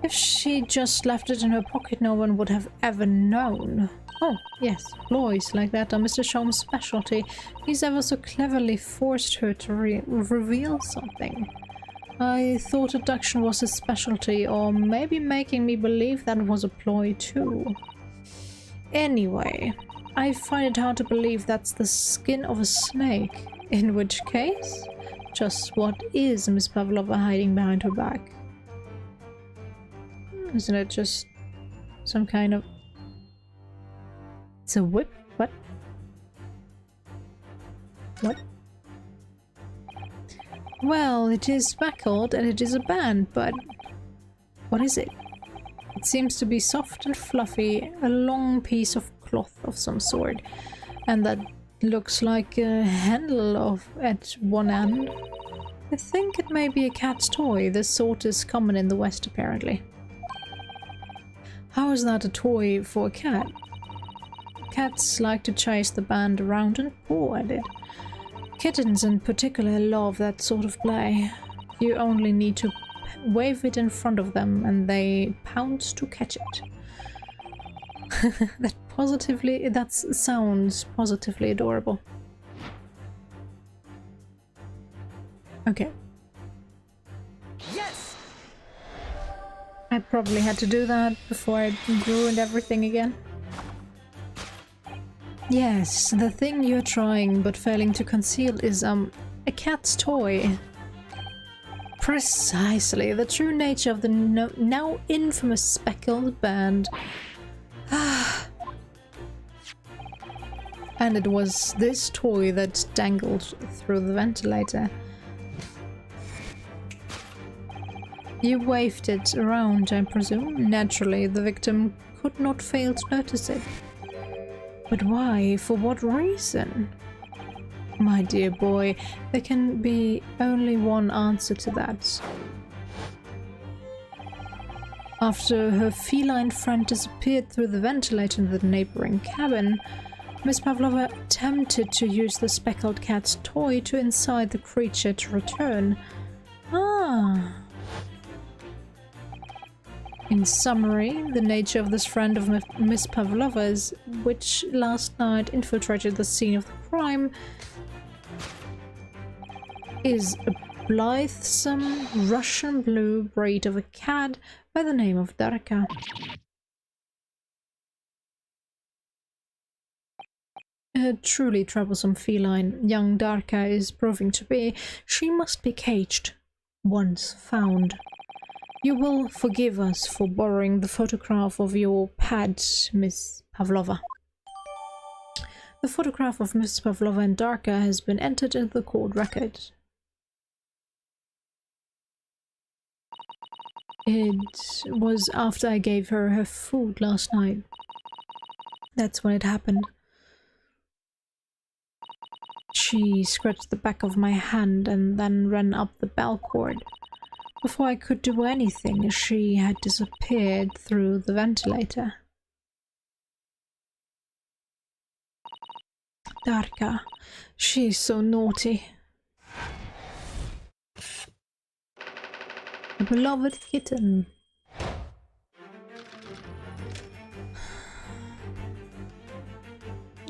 If she just left it in her pocket, no one would have ever known. Oh, yes, ploys like that are Mr. Sholmes' specialty. He's ever so cleverly forced her to reveal something. I thought deduction was his specialty, or maybe making me believe that was a ploy too. Anyway, I find it hard to believe that's the skin of a snake. In which case, just what is Miss Pavlova hiding behind her back? Isn't it just some kind of... It's a whip? What? What? Well, it is speckled and it is a band, but what is it? It seems to be soft and fluffy, a long piece of cloth of some sort, and that looks like a handle at one end. I think it may be a cat's toy. This sort is common in the West, apparently. How is that a toy for a cat? Cats like to chase the band around and paw at it. Kittens in particular love that sort of play. You only need to wave it in front of them and they pounce to catch it. That sounds positively adorable. Okay. Yes! I probably had to do that before I ruined everything again. Yes, the thing you're trying but failing to conceal is, a cat's toy. Precisely, the true nature of the now infamous speckled band. And it was this toy that dangled through the ventilator. You waved it around, I presume. Naturally, the victim could not fail to notice it. But why? For what reason? My dear boy, there can be only one answer to that. After her feline friend disappeared through the ventilator in the neighboring cabin, Miss Pavlova attempted to use the speckled cat's toy to incite the creature to return. Ah. In summary, the nature of this friend of Miss Pavlova's, which last night infiltrated the scene of the crime, is a blithesome Russian blue breed of a cat by the name of Darka. A truly troublesome feline young Darka is proving to be. She must be caged, once found. You will forgive us for borrowing the photograph of your pet, Miss Pavlova. The photograph of Miss Pavlova and Darka has been entered into the court record. It was after I gave her food last night. That's when it happened. She scratched the back of my hand and then ran up the bell cord. Before I could do anything, she had disappeared through the ventilator. Darka, she's so naughty. A beloved kitten.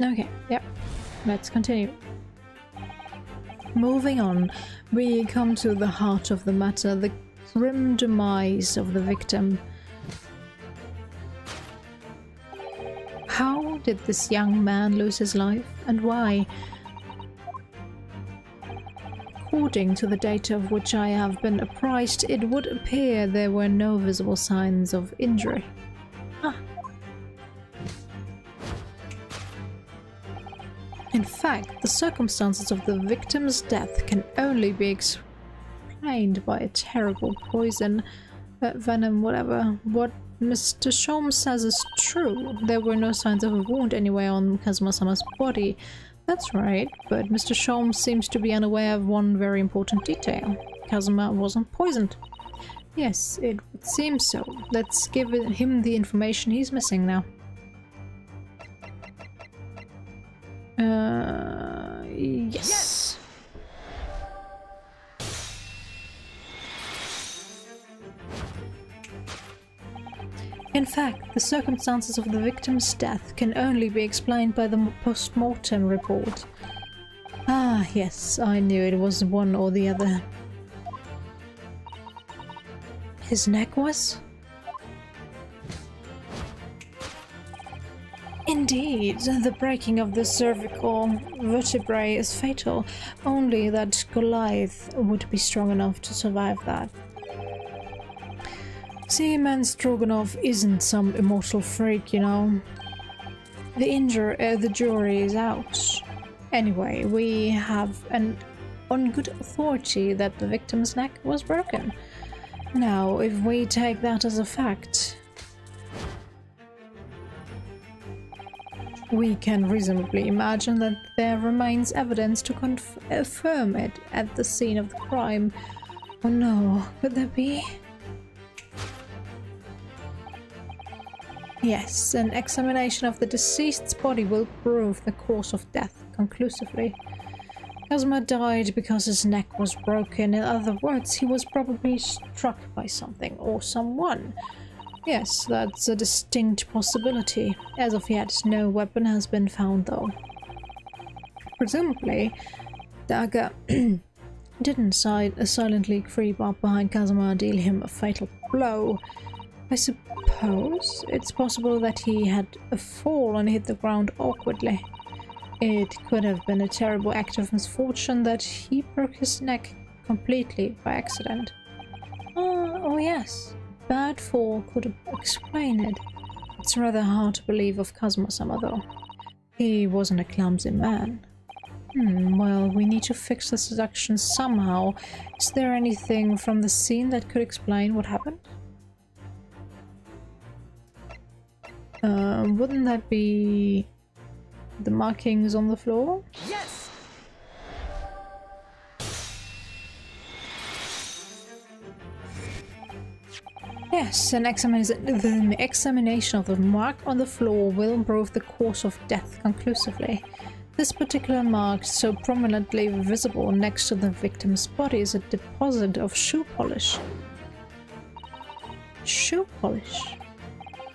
Okay, yep. Let's continue. Moving on, we come to the heart of the matter, the grim demise of the victim. How did this young man lose his life, and why? According to the data of which I have been apprised, it would appear there were no visible signs of injury. Ah. In fact, the circumstances of the victim's death can only be explained by a terrible poison, venom, whatever. What Mr. Sholmes says is true. There were no signs of a wound anywhere on Kazuma-sama's body. That's right, but Mr. Sholmes seems to be unaware of one very important detail. Kazuma wasn't poisoned. Yes, it would seem so. Let's give him the information he's missing now. Yes. In fact, the circumstances of the victim's death can only be explained by the post-mortem report. Ah, yes, I knew it was one or the other. His neck was? Indeed, the breaking of the cervical vertebrae is fatal, only that Goliath would be strong enough to survive that. Seaman Stroganov isn't some immortal freak, you know. The jury is out. Anyway, we have on good authority that the victim's neck was broken. Now, if we take that as a fact, we can reasonably imagine that there remains evidence to confirm it at the scene of the crime. Oh no, could there be? Yes, an examination of the deceased's body will prove the cause of death conclusively. Kazuma died because his neck was broken. In other words, he was probably struck by something or someone. Yes, that's a distinct possibility. As of yet, no weapon has been found though. Presumably, Daga didn't silently creep up behind Kazuma and deal him a fatal blow. I suppose it's possible that he had a fall and hit the ground awkwardly. It could have been a terrible act of misfortune that he broke his neck completely by accident. Oh yes, bad fall could explain it. It's rather hard to believe of Kazuma-sama though. He wasn't a clumsy man. Well, we need to fix the deductions somehow. Is there anything from the scene that could explain what happened? Wouldn't that be the markings on the floor? Yes! Yes, the examination of the mark on the floor will prove the cause of death conclusively. This particular mark, so prominently visible next to the victim's body, is a deposit of shoe polish. Shoe polish?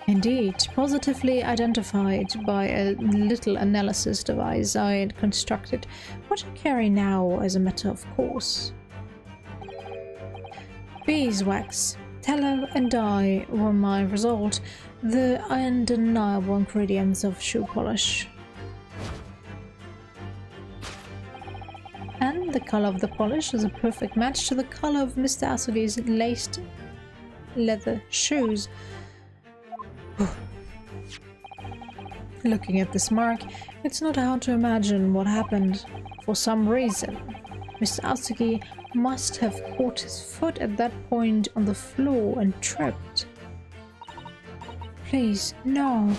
Indeed, positively identified by a little analysis device I had constructed, what I carry now as a matter of course. Beeswax, tallow and dye were my result, the undeniable ingredients of shoe polish. And the color of the polish is a perfect match to the color of Mr. Asogi's laced leather shoes. Looking at this mark, it's not hard to imagine what happened. For some reason, Mr. Asogi must have caught his foot at that point on the floor and tripped. Please, no.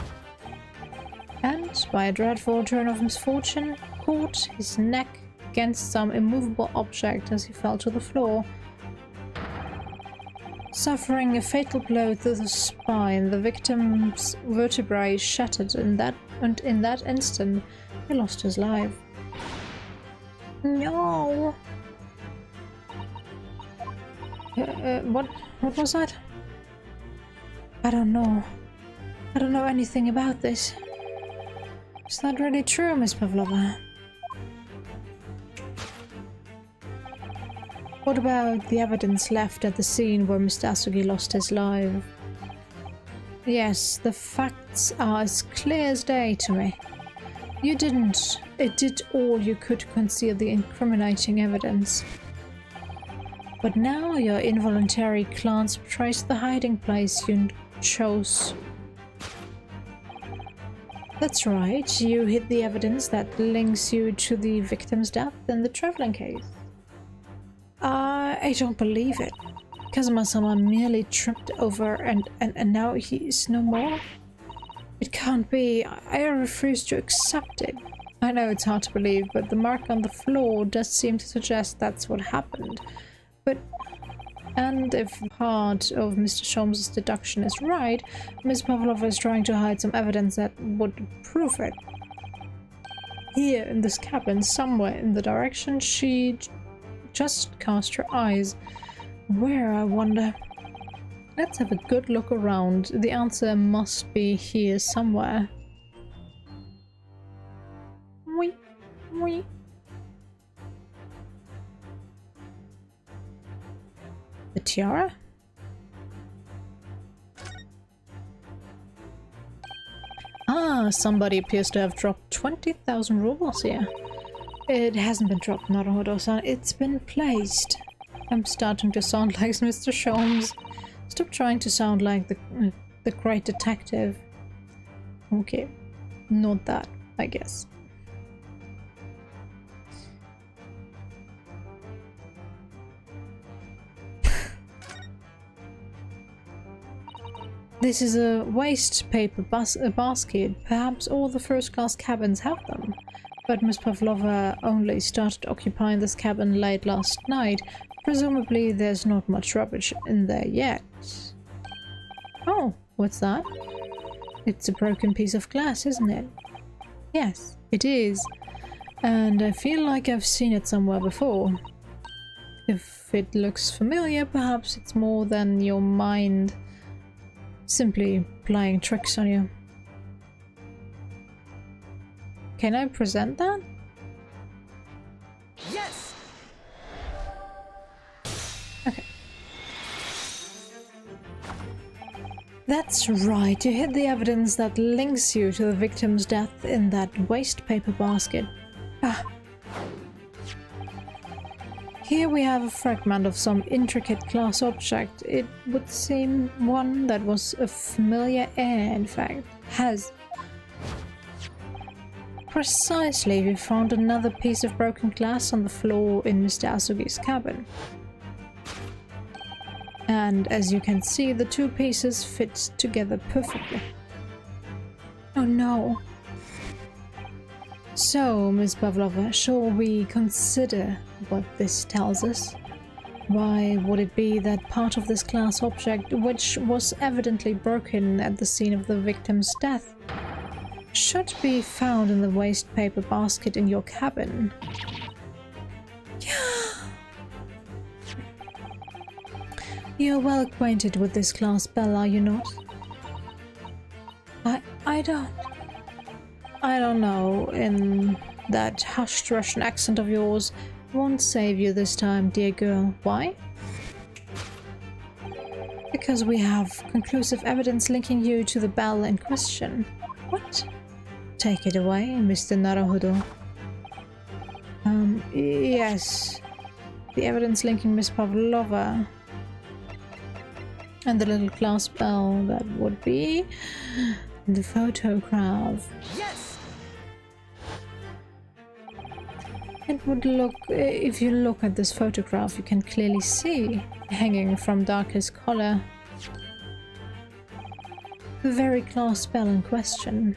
And, by a dreadful turn of misfortune, caught his neck against some immovable object as he fell to the floor. Suffering a fatal blow to the spine, the victim's vertebrae shattered, and in that instant, he lost his life. No. What was that? I don't know. I don't know anything about this. Is that really true, Miss Pavlova? What about the evidence left at the scene where Mr. Asogi lost his life? Yes, the facts are as clear as day to me. You did all you could to conceal the incriminating evidence. But now your involuntary glance betrays the hiding place you chose. That's right, you hid the evidence that links you to the victim's death in the traveling case. I don't believe it. Kazuma-sama merely tripped over and now he is no more? It can't be. I refuse to accept it. I know it's hard to believe, but the mark on the floor does seem to suggest that's what happened. And if part of Mr. Sholmes' deduction is right, Miss Pavlova is trying to hide some evidence that would prove it. Here in this cabin, somewhere in the direction she just cast her eyes. Where, I wonder? Let's have a good look around. The answer must be here somewhere. Wee, wee. The tiara? Ah, somebody appears to have dropped 20,000 rubles here. It hasn't been dropped, Naruhodo-san. It's been placed. I'm starting to sound like Mr. Sholmes. Stop trying to sound like the great detective. Okay, not that, I guess. This is a waste paper basket. Perhaps all the first-class cabins have them. But Miss Pavlova only started occupying this cabin late last night. Presumably there's not much rubbish in there yet. Oh, what's that? It's a broken piece of glass, isn't it? Yes, it is. And I feel like I've seen it somewhere before. If it looks familiar, perhaps it's more than your mind simply playing tricks on you. Can I present that? Yes! Okay. That's right, you hid the evidence that links you to the victim's death in that waste paper basket. Ah. Here we have a fragment of some intricate glass object. It would seem one that was a familiar air, in fact. Precisely, we found another piece of broken glass on the floor in Mr. Asugi's cabin. And as you can see, the two pieces fit together perfectly. Oh no. So, Miss Pavlova, shall we consider what this tells us? Why would it be that part of this glass object, which was evidently broken at the scene of the victim's death, should be found in the waste paper basket in your cabin? Yeah. You're well acquainted with this glass bell, are you not? I don't know, in that hushed Russian accent of yours. Won't save you this time, dear girl. Why? Because we have conclusive evidence linking you to the bell in question. What? Take it away, Mr. Naruhodo. Yes. The evidence linking Miss Pavlova and the little glass bell, that would be the photograph. Yes! It would look, if you look at this photograph, you can clearly see, hanging from Darker's collar, the very glass bell in question.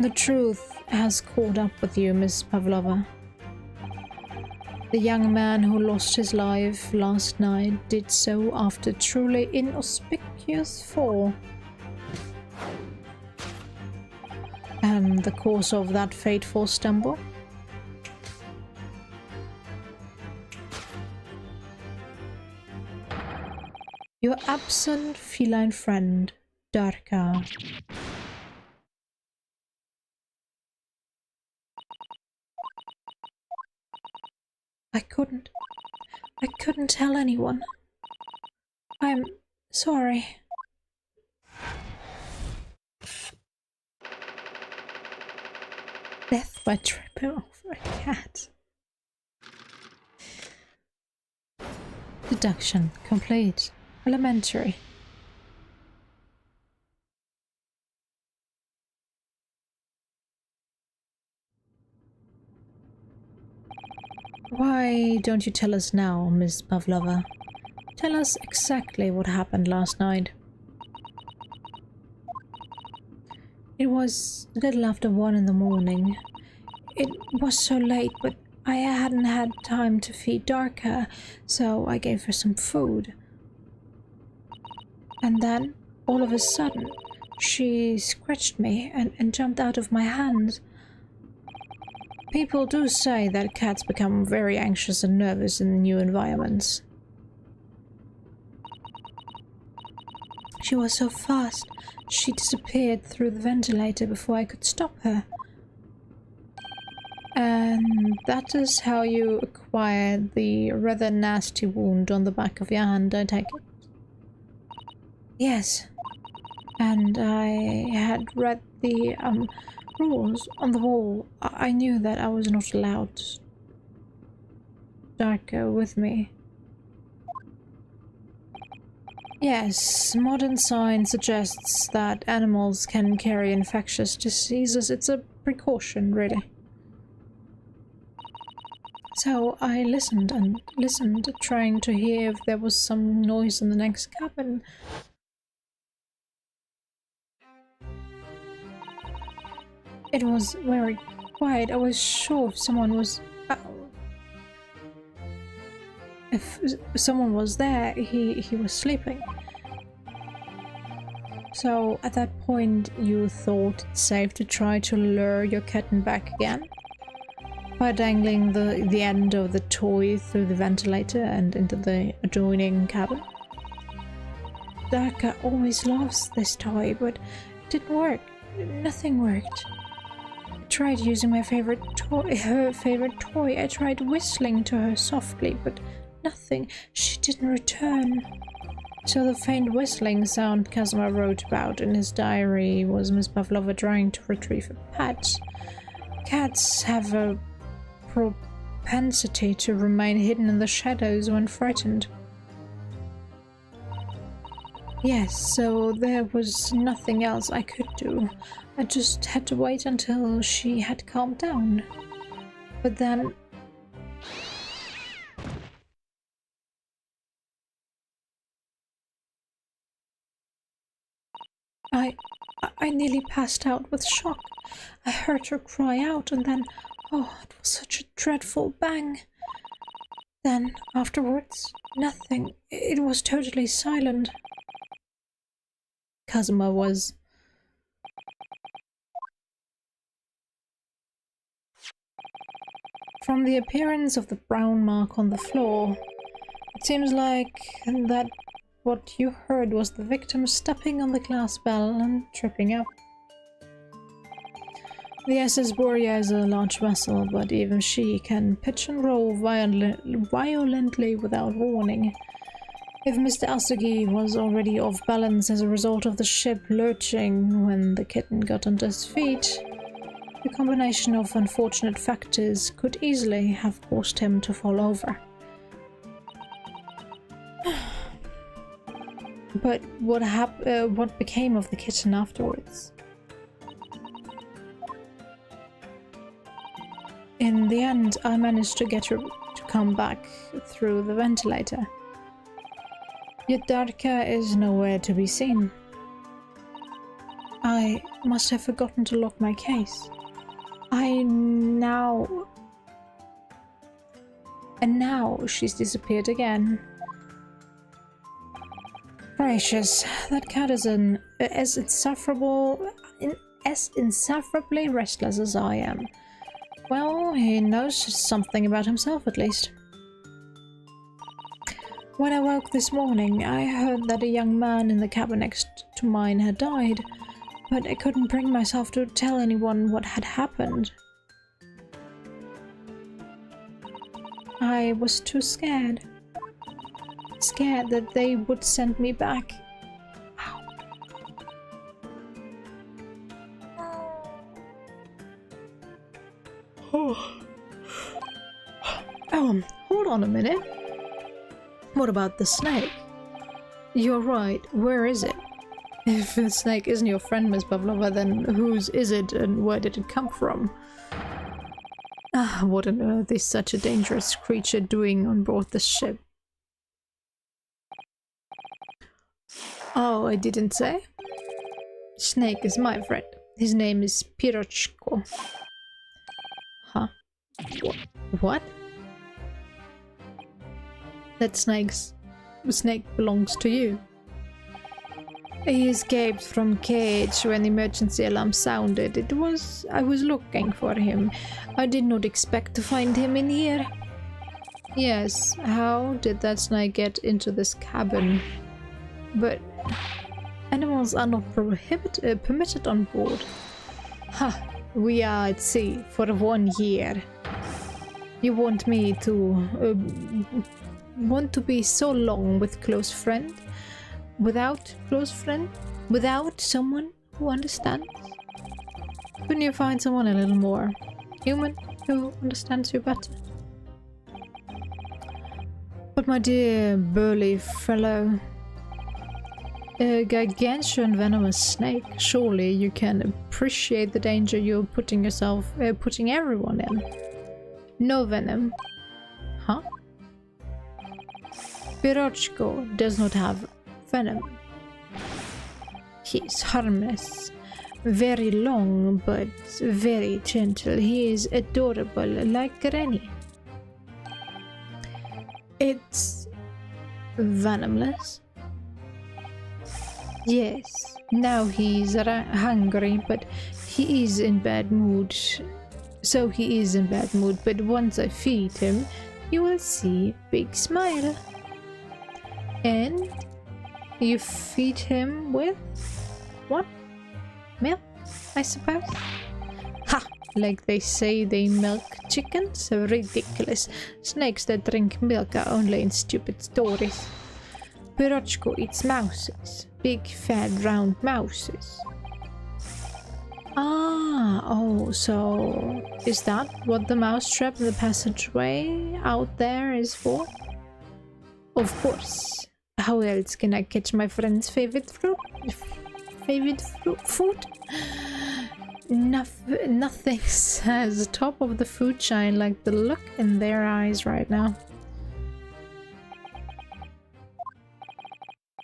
The truth has caught up with you, Miss Pavlova. The young man who lost his life last night did so after truly inauspicious fall. And the cause of that fateful stumble? Your absent feline friend, Darka. I couldn't tell anyone. I'm sorry. Death by tripping over a cat. Deduction complete. Elementary. Why don't you tell us now, Miss Pavlova? Tell us exactly what happened last night. It was a little after 1 in the morning. It was so late, but I hadn't had time to feed Darka, so I gave her some food. And then, all of a sudden, she scratched me and jumped out of my hands. People do say that cats become very anxious and nervous in new environments. She was so fast, she disappeared through the ventilator before I could stop her. And that is how you acquired the rather nasty wound on the back of your hand, I take it? Yes. And I had read the rules on the wall. I knew that I was not allowed Darka with me. Yes, modern science suggests that animals can carry infectious diseases. It's a precaution, really. So I listened and listened, trying to hear if there was some noise in the next cabin. It was very quiet. I was sure if someone was... if someone was there, he was sleeping. So at that point you thought it safe to try to lure your kitten back again? By dangling the end of the toy through the ventilator and into the adjoining cabin? Darka always loves this toy, but it didn't work. Nothing worked. I tried using my favorite toy, her favorite toy. I tried whistling to her softly, but nothing. She didn't return. So the faint whistling sound Kazuma wrote about in his diary was Miss Pavlova trying to retrieve a pet. Cats have a propensity to remain hidden in the shadows when frightened. Yes, so there was nothing else I could do. I just had to wait until she had calmed down. But then... I nearly passed out with shock. I heard her cry out and then... Oh, it was such a dreadful bang. Then, afterwards, nothing. It was totally silent. Kazuma was... From the appearance of the brown mark on the floor, it seems like that what you heard was the victim stepping on the glass bell and tripping up. The SS Borea is a large vessel, but even she can pitch and roll violently without warning. If Mr. Asugi was already off balance as a result of the ship lurching when the kitten got under his feet, the combination of unfortunate factors could easily have caused him to fall over. But what became of the kitten afterwards? In the end, I managed to get her to come back through the ventilator. Yet Darka is nowhere to be seen. I must have forgotten to lock my case. And now she's disappeared again. Gracious, that cat is as insufferably restless as I am. Well, he knows something about himself at least. When I woke this morning, I heard that a young man in the cabin next to mine had died, but I couldn't bring myself to tell anyone what had happened. I was too scared. Scared that they would send me back. Hold on a minute. What about the snake? You're right, where is it? If the snake isn't your friend, Miss Pavlova, then whose is it and where did it come from? What on earth is such a dangerous creature doing on board the ship? Oh, I didn't say? Snake is my friend. His name is Pirochko. Huh? What? That snake belongs to you. He escaped from cage when the emergency alarm sounded. I was looking for him. I did not expect to find him in here. Yes, how did that snake get into this cabin? But animals are not permitted on board. Ha! We are at sea for 1 year. You want me to want to be so long with close friend? Without close friend? Without someone who understands? Couldn't you find someone a little more human who understands you better? But my dear burly fellow, a gargantuan venomous snake, surely you can appreciate the danger you're putting everyone in. No venom. Huh? Pirochko does not have venom. He is harmless. Very long, but very gentle. He is adorable, like Granny. It's venomless. Yes, now he's hungry, but he is in bad mood. So he is in bad mood, but once I feed him, you will see big smile. And you feed him with what? Milk, I suppose? Ha! Like they say they milk chickens? Ridiculous. Snakes that drink milk are only in stupid stories. Pirochko eats mouses. Big, fat, round mouses. Oh, so is that what the mousetrap in the passageway out there is for? Of course. How else can I catch my friend's favorite fruit? Food? Nothing says top of the food chain like the look in their eyes right now.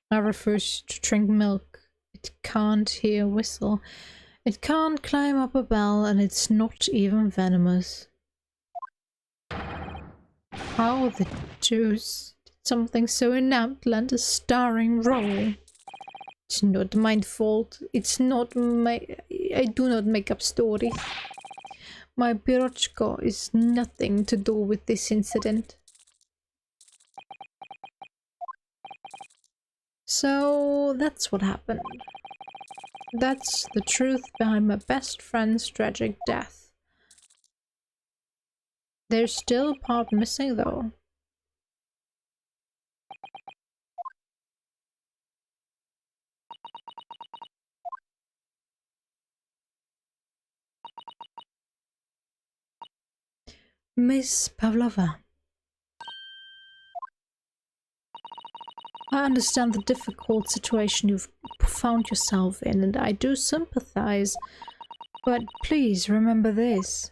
I refuse to drink milk. It can't hear a whistle. It can't climb up a bell, and it's not even venomous. How the deuce did something so inept land a starring role? It's not my fault. It's not my... I do not make up stories. My pirochka is nothing to do with this incident. So that's what happened. That's the truth behind my best friend's tragic death. There's still a part missing though. Miss Pavlova. I understand the difficult situation you've found yourself in, and I do sympathize, but please remember this.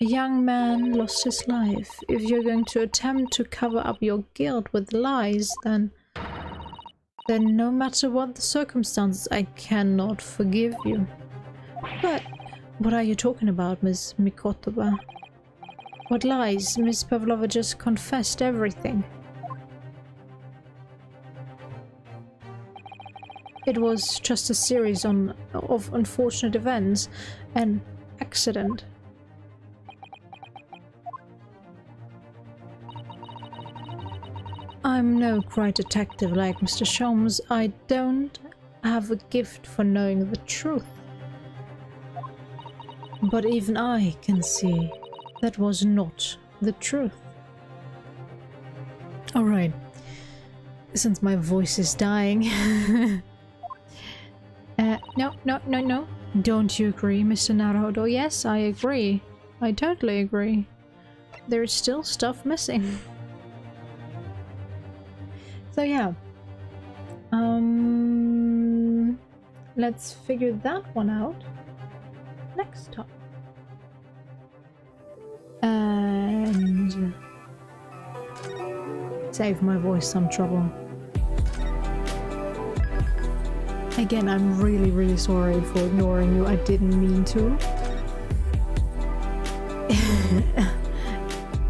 A young man lost his life. If you're going to attempt to cover up your guilt with lies, then no matter what the circumstances, I cannot forgive you. But what are you talking about, Miss Mikotova? What lies? Miss Pavlova just confessed everything. It was just a series of unfortunate events, an accident. I'm no great detective like Mr. Sholmes. I don't have a gift for knowing the truth. But even I can see that was not the truth. Alright, since my voice is dying... No. Don't you agree, Mr. Naruhodo? Yes, I agree. I totally agree. There's still stuff missing. So yeah. Let's figure that one out next time. And save my voice some trouble. Again, I'm really sorry for ignoring you. I didn't mean to.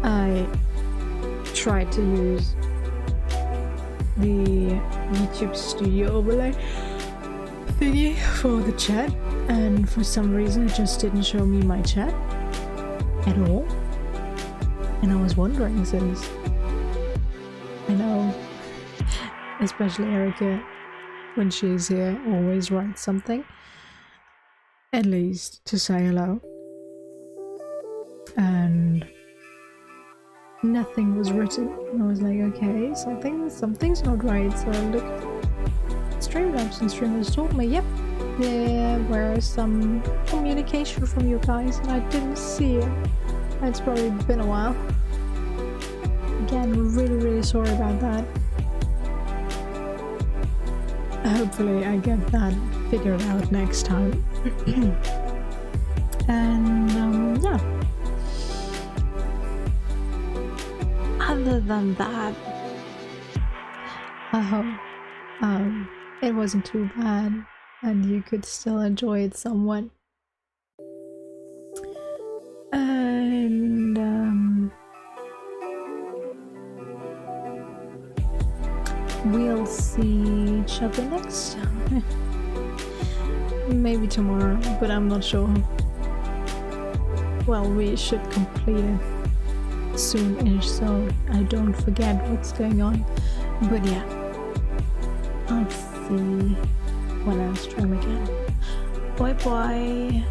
I tried to use the YouTube studio overlay thingy for the chat, and for some reason it just didn't show me my chat at all. And I was wondering, since I know, especially Erica, when she's here, always writes something, at least to say hello. And nothing was written. And I was like, okay, something's not right. So I looked at Streamlabs, and Streamlabs told me, yep, there was some communication from you guys, and I didn't see it. It's probably been a while. Again, really sorry about that. Hopefully I get that figured out next time. And yeah. Other than that, I hope it wasn't too bad and you could still enjoy it somewhat. And we'll see each other next time. Maybe tomorrow, but I'm not sure. Well, we should complete it soon-ish, so I don't forget what's going on. But yeah, I'll see when I stream again. Bye bye.